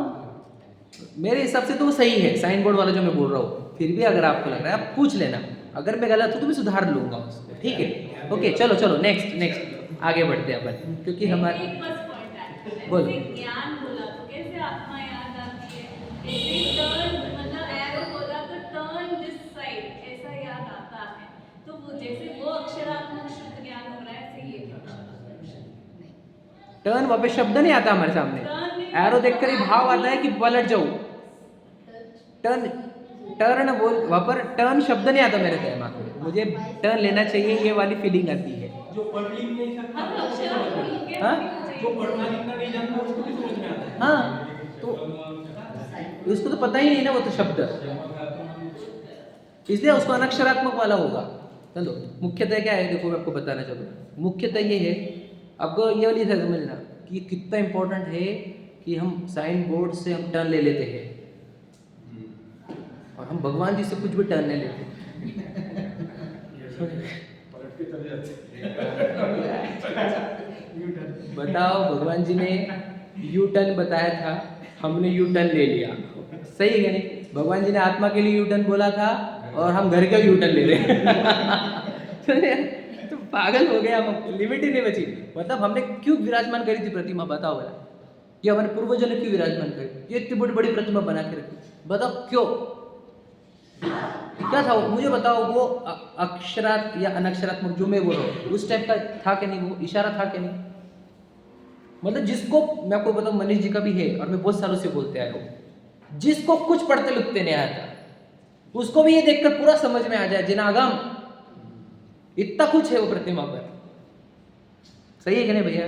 मेरे हिसाब से तो वो सही है, साइन बोर्ड वाला जो मैं बोल रहा हूँ। फिर भी अगर आपको लग रहा है आप पूछ लेना, अगर मैं गलत हूँ तो मैं सुधार लूंगा उसको। ठीक है, ओके, चलो नेक्स्ट आगे बढ़ते हैं अपन, क्योंकि हमारे एक बस पॉइंट है, बोलो। जैसे ज्ञान बोला तो कैसे आत्मा याद आती है, जैसे टर्न, मतलब एरो बोला तो टर्न दिस साइड, ऐसा याद आता है। तो वो जैसे वो अक्षरात्मक शुद्ध ज्ञान हो रहा है, ऐसे ये भी अक्षरात्मक शुद्ध नहीं। टर्न, वहाँ पे शब्द नहीं आता हमारे सामने, एरो देखकर ही भाव आता है कि पलट जाओ। टर्न बोल, वहाँ पर टर्न शब्द नहीं आता मेरे दिमाग में, मुझे टर्न लेना चाहिए, ये वाली फीलिंग आती है। जो पढ़ लिख नहीं सकता, हम अक्षरात्मक ज्ञान हाँ? होना चाहिए। जो पढ़ना लिखना नहीं जानता उसको भी समझ में आता है। हाँ, तो उसको तो पता ही नहीं ना वो तो शब्द, इसलिए उसको अनक्षरात्मक वाला होगा। चलो, मुख्यतः क्या है देखो, मैं आपको बताना चाहूँगा। मुख्यतः ये है, आपको ये वाली समझना कि ये कितना इंपॉर्टेंट है कि हम साइन बोर्ड से हम टर्न ले लेते हैं और हम भगवान जी से कुछ भी टर्न नहीं लेते। बताओ, भगवान जी ने यू टर्न बताया था, हमने यू टर्न ले लिया, सही है नहीं? भगवान जी ने आत्मा के लिए यू टर्न बोला था और हम घर का यू टर्न ले रहे हैं। तो पागल हो गया हम, लिमिट ही नहीं बची। मतलब हमने क्यों विराजमान करी थी प्रतिमा, बताओ वाला, ये हमारे पूर्वजों ने क्यों विराजमान करी? ये इतनी बड़ी बड़ी प्रतिमा बना के रखी, बताओ क्यों? क्या था वो, मुझे बताओ। वो अक्षरात या अनक्षरात्मक जो मैं बोल रहा हूँ उस टाइप का था कि नहीं? वो इशारा था कि नहीं? मतलब जिसको मैं आपको बताऊँ, मनीष जी का भी है और मैं बहुत सालों से बोलते आया हूँ, जिसको कुछ पढ़ते लिखते नहीं आता उसको भी ये देखकर पूरा समझ में आ जाए, जिनागम इतना कुछ है वो प्रतिमा पर। सही है कि नहीं भैया?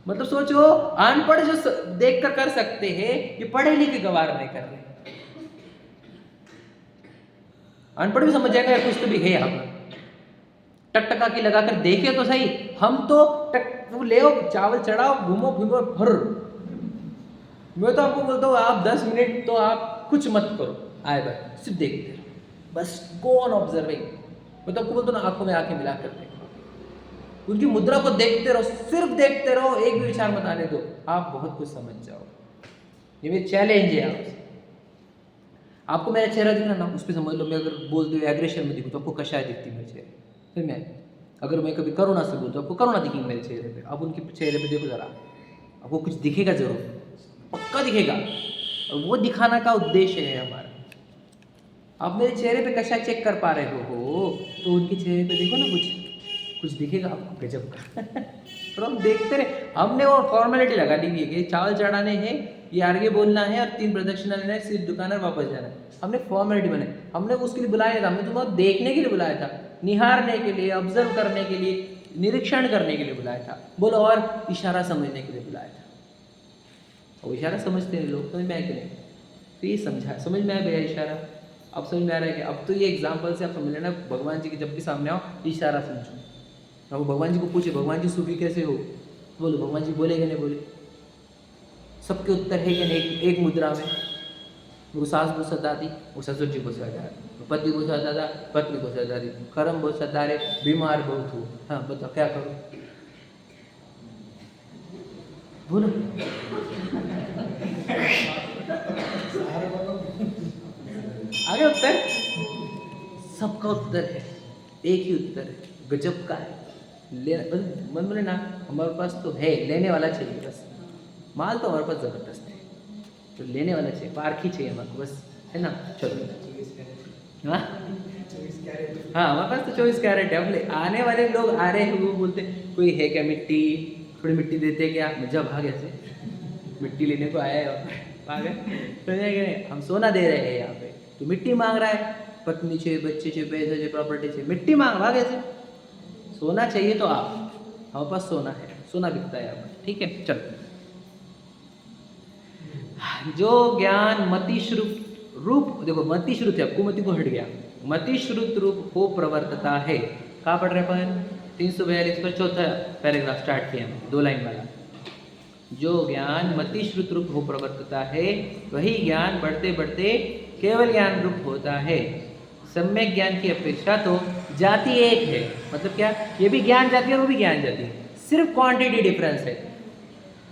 मतलब सोचो, अनपढ़ जो देख कर सकते हैं, ये पढ़े लिखे गवार नहीं कर रहे। अनपढ़ भी समझ जाएगा कुछ तो भी है यहाँ पर। टकटका की लगाकर देखे तो सही, हम तो वो ले चावल चढ़ाओ, घूमो फिरो फर। मैं तो आपको बोलता हूँ, आप 10 मिनट तो आप कुछ मत करो, आए बस सिर्फ देखते रहो, बस गो ऑन ऑब्जर्विंग। मैं तो आपको बोलता हूँ ना, आंखों में आंखें मिला कर देखो, उनकी मुद्रा को देखते रहो, सिर्फ देखते रहो, एक भी विचार मत आने दो, आप बहुत कुछ समझ जाओ। ये मेरी चैलेंज है आपसे। आपको मेरा चेहरा दिखना ना, उस पर समझ लो, मैं अगर बोलते हुए एग्रेशन में दिखूँ तो आपको कशाय दिखती मेरे चेहरे। फिर मैं अगर मैं कभी करुणा से बोलता हूँ, आपको करुणा दिखेगी मेरे चेहरे पे। आप उनके चेहरे पे देखो जरा, आपको कुछ दिखेगा जरूर, पक्का दिखेगा। और वो दिखाना का उद्देश्य है हमारा। आप मेरे चेहरे पे कशा चेक कर पा रहे हो तो उनके चेहरे पे देखो ना कुछ, कुछ दिखेगा आपको गजब का। पर हम देखते रहे, हमने वो फॉर्मेलिटी लगा दी है कि चावल चढ़ाने हैं, ये आगे बोलना है और 3 प्रदक्षिणा लेना है, सिर्फ दुकान और वापस जाना है। हमने फॉर्मेलिटी बनाई, हमने उसके लिए बुलाया था, हमने तुम्हें देखने के लिए बुलाया था, निहारने के लिए, ऑब्जर्व करने के लिए, निरीक्षण करने के लिए बुलाया था। बोलो, और इशारा समझने के लिए बुलाया था। वो इशारा समझते हैं लोग, समझ में आया कि नहीं? तो ये समझा, समझ में आया भैया इशारा? अब समझ में आ रहा है कि अब तो ये एग्जाम्पल से आप समझ लेना, भगवान जी के जब भी सामने आओ इशारा समझो। अब भगवान जी को पूछे, भगवान जी सुखी कैसे हो? बोलो, भगवान जी बोले कि नहीं बोले? सबके उत्तर है कि नहीं? एक मुद्रा में वो सास को सताती, वो ससुर जी को सता, पति को सताता, पत्नी को सताती, कर्म बहुत सता रहे, बीमार बहुत हो, हाँ बताओ क्या करो? बोलो। आगे उत्तर, सबका उत्तर है, एक ही उत्तर है, गजब का है। मन बोले ना, हमारे पास तो है, लेने वाला चाहिए बस। माल तो हमारे पास जबरदस्त है, तो लेने वाला चाहिए, पारखी चाहिए हमारे को बस, है ना? चलो, हाँ हमारे पास तो 24 कैरेट है। अब आने वाले लोग आ रहे हैं, वो बोलते कोई है क्या मिट्टी, थोड़ी मिट्टी देते क्या? जब भागे से मिट्टी लेने को आया है, भागे तो हम सोना दे रहे हैं यहाँ पे, तो मिट्टी मांग रहा है, पत्नी चाहिए, बच्चे चाहिए, पैसे चाहिए, प्रॉपर्टी चाहिए, मिट्टी मांग भागे से। सोना चाहिए तो आप, हमारे पास सोना है, सोना बिकता है यहाँ पर, ठीक है? चलो, जो ज्ञान मति श्रुत रूप, देखो मति श्रुत है, कुमति को हट गया, मति श्रुत रूप हो प्रवर्तता है। कहाँ पढ़ रहे अपन? 342 पर चौथा पैराग्राफ स्टार्ट किया, 2 लाइन वाला। जो ज्ञान मति श्रुत रूप हो प्रवर्तता है, वही ज्ञान बढ़ते बढ़ते केवल ज्ञान रूप होता है। सम्यक ज्ञान की अपेक्षा तो जाति एक है, मतलब क्या? ये भी ज्ञान जाति है और वो भी ज्ञान जाति है, सिर्फ क्वांटिटी डिफरेंस है।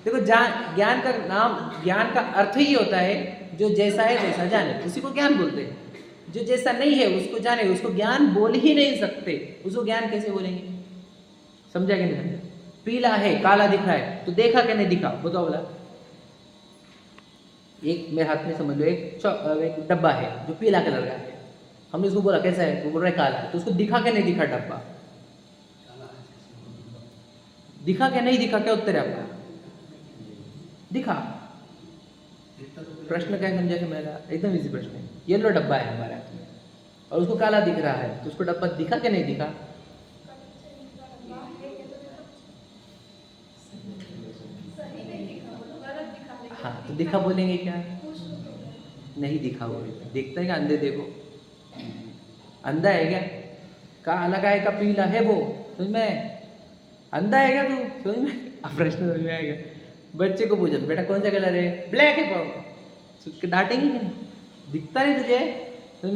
देखो, ज्ञान का नाम, ज्ञान का अर्थ ही होता है जो जैसा है वैसा जाने, उसी को ज्ञान बोलते हैं। जो जैसा नहीं है उसको जाने, उसको ज्ञान बोल ही नहीं सकते, उसको ज्ञान कैसे बोलेंगे? समझा कि नहीं समझा? पीला है, काला दिख रहा है, तो देखा कि नहीं दिखा? बताओ बोला। एक मेरे हाथ में समझ लो, एक डब्बा है जो पीला कलर का है, हमने उसको बोला कैसा है, वो बोल रहा है काला है, तो उसको दिखा के नहीं दिखा डब्बा? दिखा के नहीं दिखा? क्या उत्तर है आपका? दिखा। प्रश्न क्या समझा कि मेरा? एकदम इजी प्रश्न है। येलो डब्बा है हमारे हाथ में और उसको काला दिख रहा है, तो उसको डब्बा दिखा कि नहीं दिखा? हाँ, तो दिखा बोलेंगे क्या? नहीं दिखा बोलेंगे। देखते हैं क्या? अंधे देखो, अंधा है क्या? काला का है का पीला है वो, समझ में? अंधा है क्या तू? समझ में? अब प्रश्न समझ में आएगा। बच्चे को पूछो, बेटा कौन सा कलर है? ब्लैक है पाओ, डांटेंगे नहीं, दिखता नहीं तुझे? समझ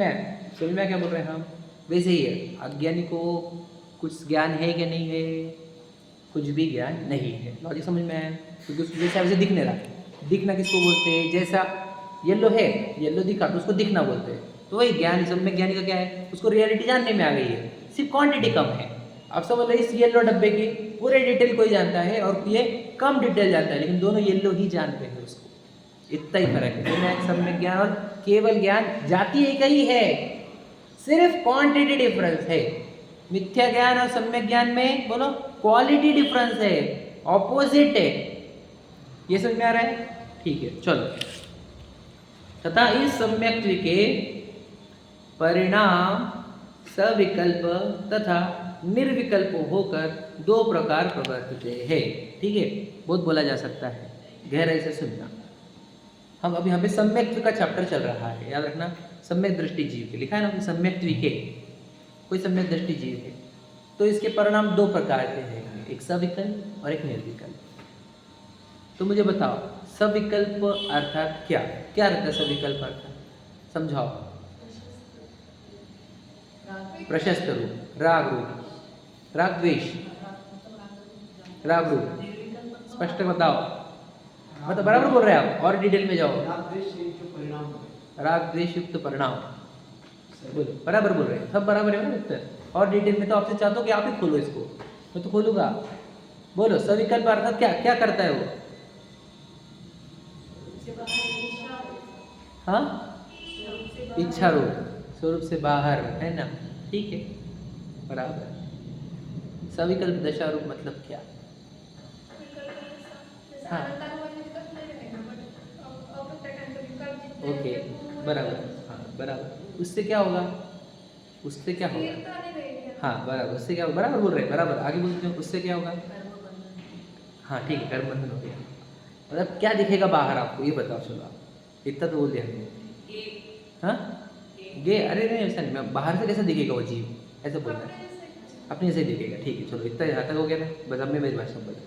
में क्या बोल रहे हैं हम? वैसे ही है, अज्ञानी को कुछ ज्ञान है कि नहीं है? कुछ भी ज्ञान नहीं है। लॉजिक समझ में आया? क्योंकि उसको जैसा वैसे दिखने रहा। दिखना किसको बोलते हैं? जैसा येलो है, येलो दिखा तो उसको दिखना बोलते हैं। तो वही ज्ञान, सब में ज्ञानी का क्या है? उसको रियलिटी जानने में आ गई है, सिर्फ क्वांटिटी कम है। अब समझ लो, इस येलो डब्बे की पूरे डिटेल कोई जानता है और ये कम डिटेल जानता है, लेकिन दोनों येलो ही जानते हैं उसको, इतना ही फर्क है। तो सब में ज्ञान और केवल ज्ञान जाति एक ही है, सिर्फ क्वांटिटी डिफरेंस है। मिथ्या ज्ञान और सम्यक ज्ञान में बोलो क्वालिटी डिफरेंस है, ऑपोजिट है। ये समझ में आ रहा है? ठीक है, चलो। तथा इस सम्यक्त्व के परिणाम सविकल्प तथा निर्विकल्प होकर 2 प्रकार प्रवर्तित है। ठीक है, बहुत बोला जा सकता है, गहराई से सुनना। हम अभी यहाँ पे सम्यक्त्व का चैप्टर चल रहा है, याद रखना। सम्यक दृष्टि जीव के लिखा है ना, सम्यक्त्व के कोई सम्यक दृष्टि जीव है, तो इसके परिणाम 2 प्रकार के हैं, एक सविकल्प और एक निर्विकल्प। तो मुझे बताओ, सविकल्प अर्थात क्या? क्या रहता है सविकल्प अर्थात? समझाओ। प्रशस्त रूप, राग रूप, राग द्वेष, राग रूप, स्पष्ट बताओ। मतलब बराबर बोल रहे हैं आप, और डिटेल में जाओ। राग द्वेष युक्त परिणाम, बोलो बराबर बोल रहे हैं, सब बराबर है ना उत्तर। और डिटेल में तो आपसे चाहता हूँ कि आप ही खोलो इसको, मैं तो खोलूंगा। बोलो, सविकल्प अर्थात क्या? क्या करता है वो? हाँ, इच्छा रूप, स्वरूप से बाहर, है ना? ठीक है, बराबर। सविकल्प दशा रूप मतलब क्या? हाँ ओके बराबर, हाँ बराबर, उससे क्या होगा? उससे क्या होगा? हाँ बराबर, उससे क्या होगा? बराबर बोल रहे हैं, बराबर आगे बोलते हैं, उससे क्या होगा? हाँ ठीक है, कर्म बंधन हो गया। मतलब क्या दिखेगा बाहर आपको, ये बताओ। चलो आप इतना तो बोल दिया हमने। हाँ गे, अरे नहीं ऐसा नहीं, मैं बाहर से कैसे दिखेगा वो जीव, ऐसे बोल रहा है। अपने से दिखेगा, ठीक है चलो इतना यहाँ तक हो गया ना। बस अब मैं मेरी भाषा में बता,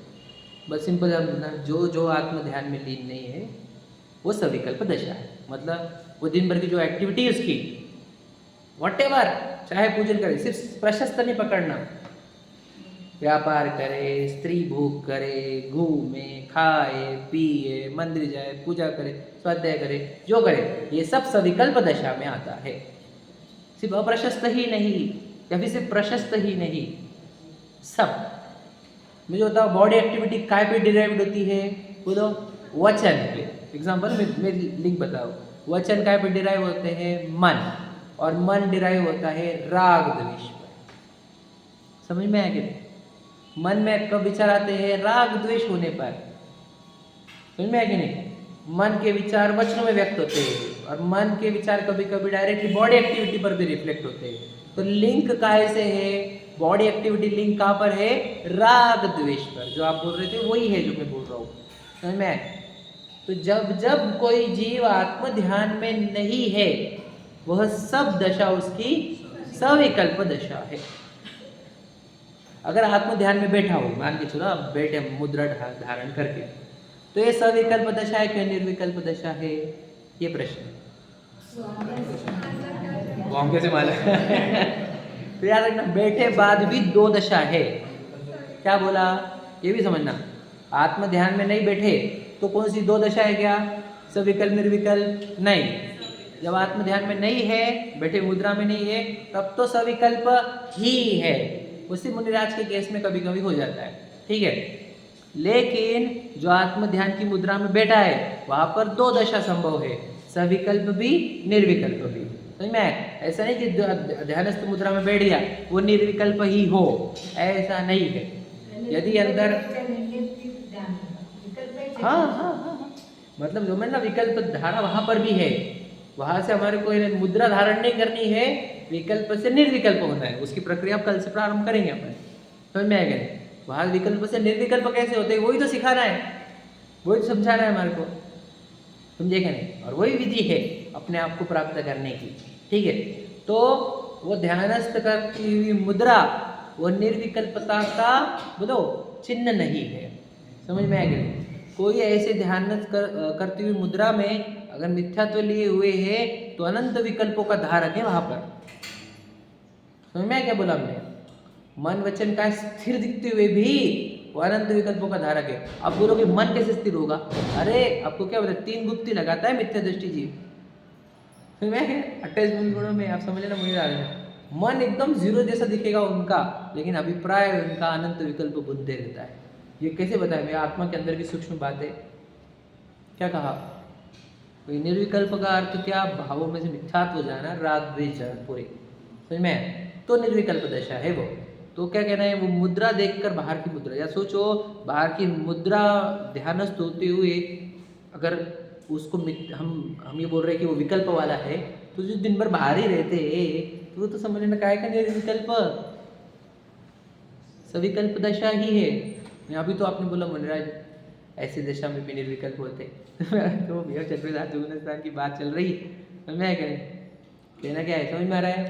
बस सिंपल समझना, जो जो आत्म ध्यान में लीन नहीं है वो सविकल्प दशा है। मतलब वो दिन भर की जो एक्टिविटी है उसकी व्हाटएवर, चाहे पूजन करे, सिर्फ प्रशस्त नहीं पकड़ना, व्यापार करे, स्त्री भोग करे, घूमे, खाए, पिए, मंदिर जाए, पूजा करे, स्वाध्याय करे, जो करे, ये सब सविकल्प दशा में आता है। सिर्फ अप्रशस्त ही नहीं, या फिर सिर्फ प्रशस्त ही नहीं, सब। मुझे बताओ बॉडी एक्टिविटी काय पे डिराइव्ड होती है? बोलो वचन पे। एग्जाम्पल में लिंक बताओ, वचन काय पे डिराइव होते हैं? मन, और मन डिराइव होता है राग द्वेष पर। समझ में आया कि नहीं? मन में कब विचार आते हैं? राग द्वेष होने पर। समझ में आया कि नहीं? मन के विचार वचनों में व्यक्त होते हैं, और मन के विचार कभी कभी डायरेक्टली बॉडी एक्टिविटी पर भी रिफ्लेक्ट होते हैं। तो लिंक काहे से है? बॉडी एक्टिविटी लिंक कहाँ पर है? राग द्वेष पर। जो आप बोल रहे थे वही है जो मैं बोल रहा हूँ। समझ में आया? तो जब जब कोई जीव आत्म ध्यान में नहीं है, वह सब दशा उसकी सविकल्प दशा है। अगर आत्म ध्यान में बैठा हो, मान के चलो आप बैठे मुद्रा धारण करके, तो ये सविकल्प दशा है क्या निर्विकल्प दशा है? ये प्रश्न कौन कैसे मालूम? तो याद रखना, बैठे बाद भी दो दशा है। क्या बोला ये भी समझना। आत्म ध्यान में नहीं बैठे तो कौन सी दो दशा है? क्या सविकल्प निर्विकल्प? नहीं। जब आत्म ध्यान में नहीं है, बैठे मुद्रा में नहीं है, तब तो सविकल्प ही है। उसी मुनिराज के केस में कभी कभी हो जाता है, ठीक है। लेकिन जो आत्म ध्यान की मुद्रा में बैठा है वहां पर दो दशा संभव है, सविकल्प भी निर्विकल्प भी। समझ में आया? ऐसा नहीं कि ध्यानस्थ मुद्रा में बैठ गया वो निर्विकल्प ही हो, ऐसा नहीं है। यदि अंदर हाँ हाँ हाँ हाँ, मतलब जो मैं ना विकल्प धारा वहां पर भी है, वहां से हमारे को मुद्रा धारण नहीं करनी है, विकल्प से निर्विकल्प होना है। उसकी प्रक्रिया कल से प्रारंभ करेंगे अपन। समझ में आएगा? वहां विकल्प से निर्विकल्प कैसे होते हैं वही तो सिखाना है, वही तो समझाना है हमारे को। समझेगा नहीं? और वही विधि है अपने आप को प्राप्त करने की, ठीक है। तो वो ध्यानस्थ करती हुई मुद्रा वो निर्विकल्पता का बोलो चिन्ह नहीं है। समझ में आएगा? कोई ऐसे ध्यान करती हुई मुद्रा में अगर मिथ्यात्व लिए हुए है तो अनंत विकल्पों का धारक है वहां पर। समझ में आया क्या बोला हमने? मन वचन का स्थिर दिखते हुए भी वो अनंत विकल्पों का धारक है। अब बोलोगे मन कैसे स्थिर होगा? अरे आपको क्या बोला, 3 गुप्ती लगाता है मिथ्या दृष्टि जीव। समझ में आया? 28 गुणों में आप समझ लेना, मुझे आ रहा है। मन एकदम जीरो जैसा दिखेगा उनका, लेकिन अभिप्राय उनका अनंत विकल्प बुनते रहता है। ये कैसे बताया? मेरी आत्मा के अंदर की सूक्ष्म बात है। क्या कहा? निर्विकल्प का अर्थ क्या? भावों में से मिथ्यात्व जाना, राग द्वेष जाना पूरे। समझ में? तो निर्विकल्प दशा है वो। तो क्या कहना है? वो मुद्रा देखकर बाहर की मुद्रा, या सोचो बाहर की मुद्रा ध्यानस्थ होते हुए अगर उसको हम ये बोल रहे हैं कि वो विकल्प वाला है, तो जो दिन भर बाहर ही रहते हैं तो वो तो समझ लेना काय का निर्विकल्प सविकल्प दशा ही है। अभी तो आपने बोला मुनिराज ऐसी दशा में भी निर्विकल्प होते तो भैया चक्रधार की बात चल रही है। समझ में आया क्या? कहना क्या है? समझ में आ रहा है?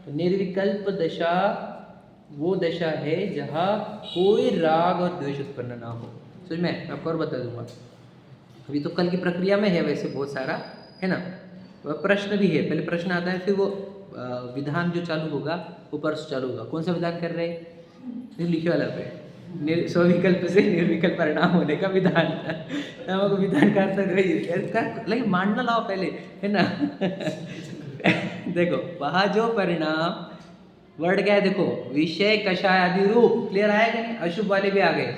तो निर्विकल्प दशा वो दशा है जहाँ कोई राग और द्वेष उत्पन्न ना हो। समझ में? आपको और बता दूंगा, अभी तो कल की प्रक्रिया में है वैसे बहुत सारा है ना। वह प्रश्न भी है, पहले प्रश्न आता है, फिर वो विधान जो चालू होगा वो परसों चालू होगा। कौन सा विधान कर रहे हैं? लिखे वाला पे स्वविकल्प से निर्विकल्प परिणाम होने का विधान। हमको विधान का अर्थ लेकिन मानना लाओ पहले, है ना। देखो वहाँ जो परिणाम वर्ड क्या है? देखो विषय, कषाय आदि रूप। क्लियर आया कि नहीं? अशुभ वाले भी आ गए।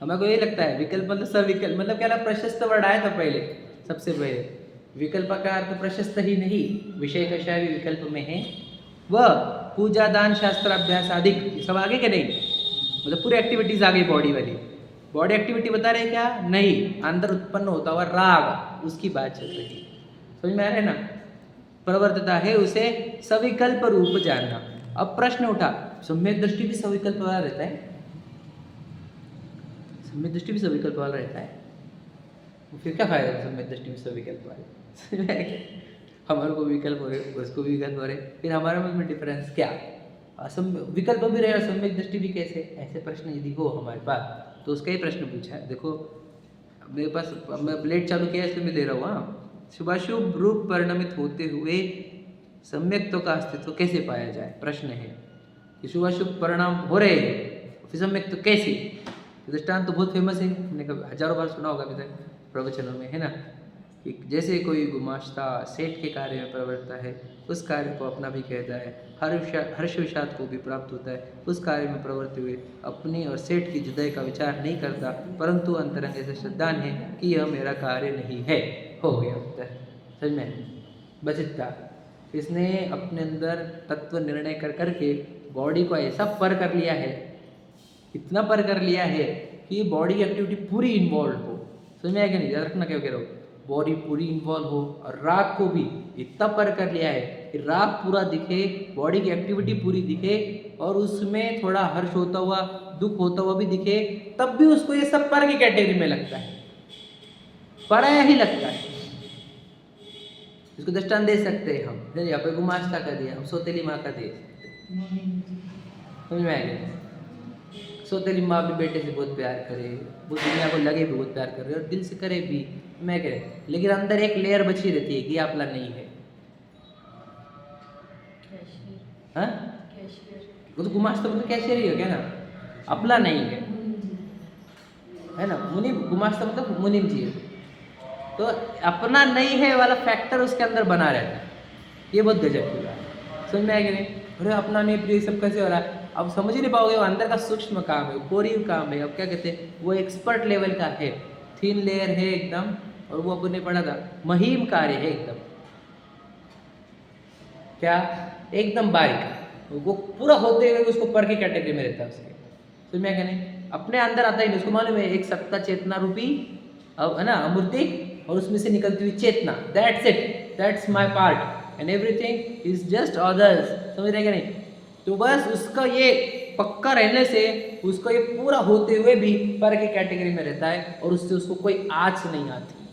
हमें को ये लगता है विकल्प मतलब सविकल्प मतलब क्या? प्रशस्त वर्ड आया था पहले, सबसे पहले। विकल्प का अर्थ प्रशस्त ही नहीं, विषय कषाय भी विकल्प में है। वह पूजा, दान, शास्त्र, अभ्यास आदि सब आगे के नहीं। मतलब पूरी एक्टिविटीज आ गई बॉडी वाली। बॉडी एक्टिविटी बता रहे क्या? नहीं, अंदर उत्पन्न होता हुआ राग, उसकी बात चल रही है। समझ में आ रहा है ना? प्रवर्तता है उसे सविकल्प रूप जानना। अब प्रश्न उठा, सम्यक दृष्टि भी सविकल्प वाला रहता है? सम्यक दृष्टि भी सविकल्प वाला रहता है? फिर क्या फायदा सम्यक दृष्टि में सविकल्प वाले? हमारे को विकल्प हो रहे, उसको भी विकल्प हो रहे, फिर हमारे में डिफरेंस क्या? विकल्प भी रहे और सम्यक दृष्टि भी कैसे? ऐसे प्रश्न यदि हो हमारे पास तो उसका ही प्रश्न पूछा है। देखो मेरे पास, मैं प्लेट चालू किया इसलिए मैं दे रहा हूँ। हाँ, शुभाशुभ रूप परिणमित होते हुए सम्यक्त्व का अस्तित्व कैसे पाया जाए? प्रश्न है कि शुभाशुभ परिणाम हो रहे हैं, फिर सम्यक्त्व कैसे? दृष्टांत तो बहुत फेमस है, हमने कभी हजारों बार सुना होगा अभी तक प्रवचनों में, है ना? कि जैसे कोई गुमाश्ता सेठ के कार्य में प्रवृत्ता है, उस कार्य को अपना भी कहता है, हर्ष विषाद को भी प्राप्त होता है, उस कार्य में प्रवृत्त हुए अपनी और सेठ की जुदाई का विचार नहीं करता, परंतु अंतरंग ऐसे श्रद्धान है कि यह मेरा कार्य नहीं है। हो गया उत्तर। समझ में? बस इतना। इसने अपने अंदर तत्व निर्णय कर करके बॉडी को ऐसा पर कर लिया है, इतना पर कर लिया है कि बॉडी एक्टिविटी पूरी इन्वॉल्व हो। समझ में आया कि नहीं? याद रखना क्या कह रहा हूँ, बॉडी पूरी इन्वॉल्व हो और राग को भी इतना पर कर लिया है कि राग पूरा दिखे, बॉडी की एक्टिविटी पूरी दिखे और उसमें थोड़ा हर्ष होता हुआ, दुख होता हुआ भी दिखे, तब भी उसको ये सब पर की कैटेगरी में लगता है, पराया ही लगता है। इसको दृष्टांत दे सकते हैं हम, यहाँ पे गुमाश्ता का दिया, हम सौतेली माँ का दे सकते हैं। समझ में आएगा? सौतेली माँ अपने बेटे से बहुत प्यार करे, वो दुनिया को लगे भी बहुत प्यार कर रहे और दिल से करे भी, मैं कह रहे, लेकिन अंदर एक लेयर बची रहती है कि आपला नहीं है। हाँ, वो तो गुमाश्ता मतलब कैशियर ही हो गया ना, अपना नहीं है ना? मुनीम, गुमाश्ता मतलब मुनीम जी है, तो अपना नहीं है वाला फैक्टर उसके अंदर बना रहता है। ये बहुत गजब की बात है। समझ में आएगी नहीं? अरे अपना नहीं प्रिय सब कैसे हो रहा है? अब समझ ही नहीं पाओगे, वो अंदर का सूक्ष्म काम है, कोरीव काम है। अब क्या कहते हैं, वो एक्सपर्ट लेवल का है, थिन लेयर है एकदम, और वो अपन ने पढ़ा था महीम कार्य है एकदम, क्या एकदम बारीक, वो पूरा होते हुए उसको पर की कैटेगरी में रहता है उसके। समझ में आएगा नहीं? अपने अंदर आता ही नहीं, उसको मालूम है एक सत्ता चेतना रूपी अब है ना अमूर्तिक, और उसमें से निकलती हुई चेतना, that's it, that's my part and everything is just others. समझ रहे क्या नहीं? तो बस उसका ये पक्का रहने से उसको ये पूरा होते हुए भी पर की कैटेगरी में रहता है और उससे उसको कोई आँच नहीं आती,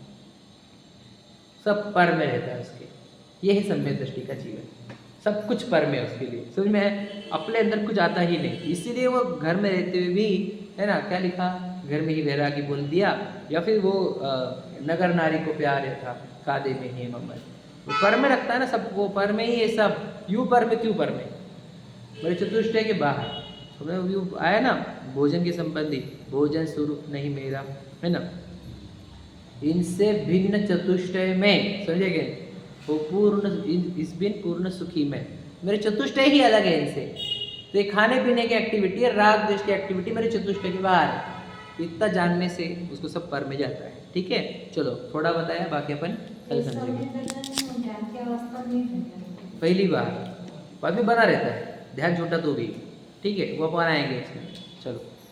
सब पर में रहता है उसके। ये है सम्यक दृष्टि का जीवन, सब कुछ पर में उसके लिए। समझ में? अपने अंदर कुछ आता ही नहीं, इसीलिए वो घर में रहते हुए भी, है ना, क्या लिखा, घर में ही वैरागी बोल दिया, या फिर वो नगर नारी को प्यार था कादे में ही ममल, वो पर में रखता है ना, सब वो पर में ही है सब। यूँ पर में क्यों पर में? मेरे चतुष्टय के बाहर तो आया ना, भोजन के संबंधी, भोजन स्वरूप नहीं मेरा, है ना, इनसे भिन्न चतुष्टय में, समझेंगे, वो पूर्ण इस बिन पूर्ण सुखी में, मेरे चतुष्टय ही अलग है इनसे। तो ये खाने पीने की एक्टिविटी है, राग द्वेष की एक्टिविटी मेरे चतुष्टय के बाहर है। इतना जानने से उसको सब पर में जाता है। ठीक है, चलो थोड़ा बताया, बाकी अपन कल समझेंगे। पहली बार बाद में बना रहता है ध्यान छोटा तो भी, ठीक है, वो अपन आएंगे इसमें। चलो।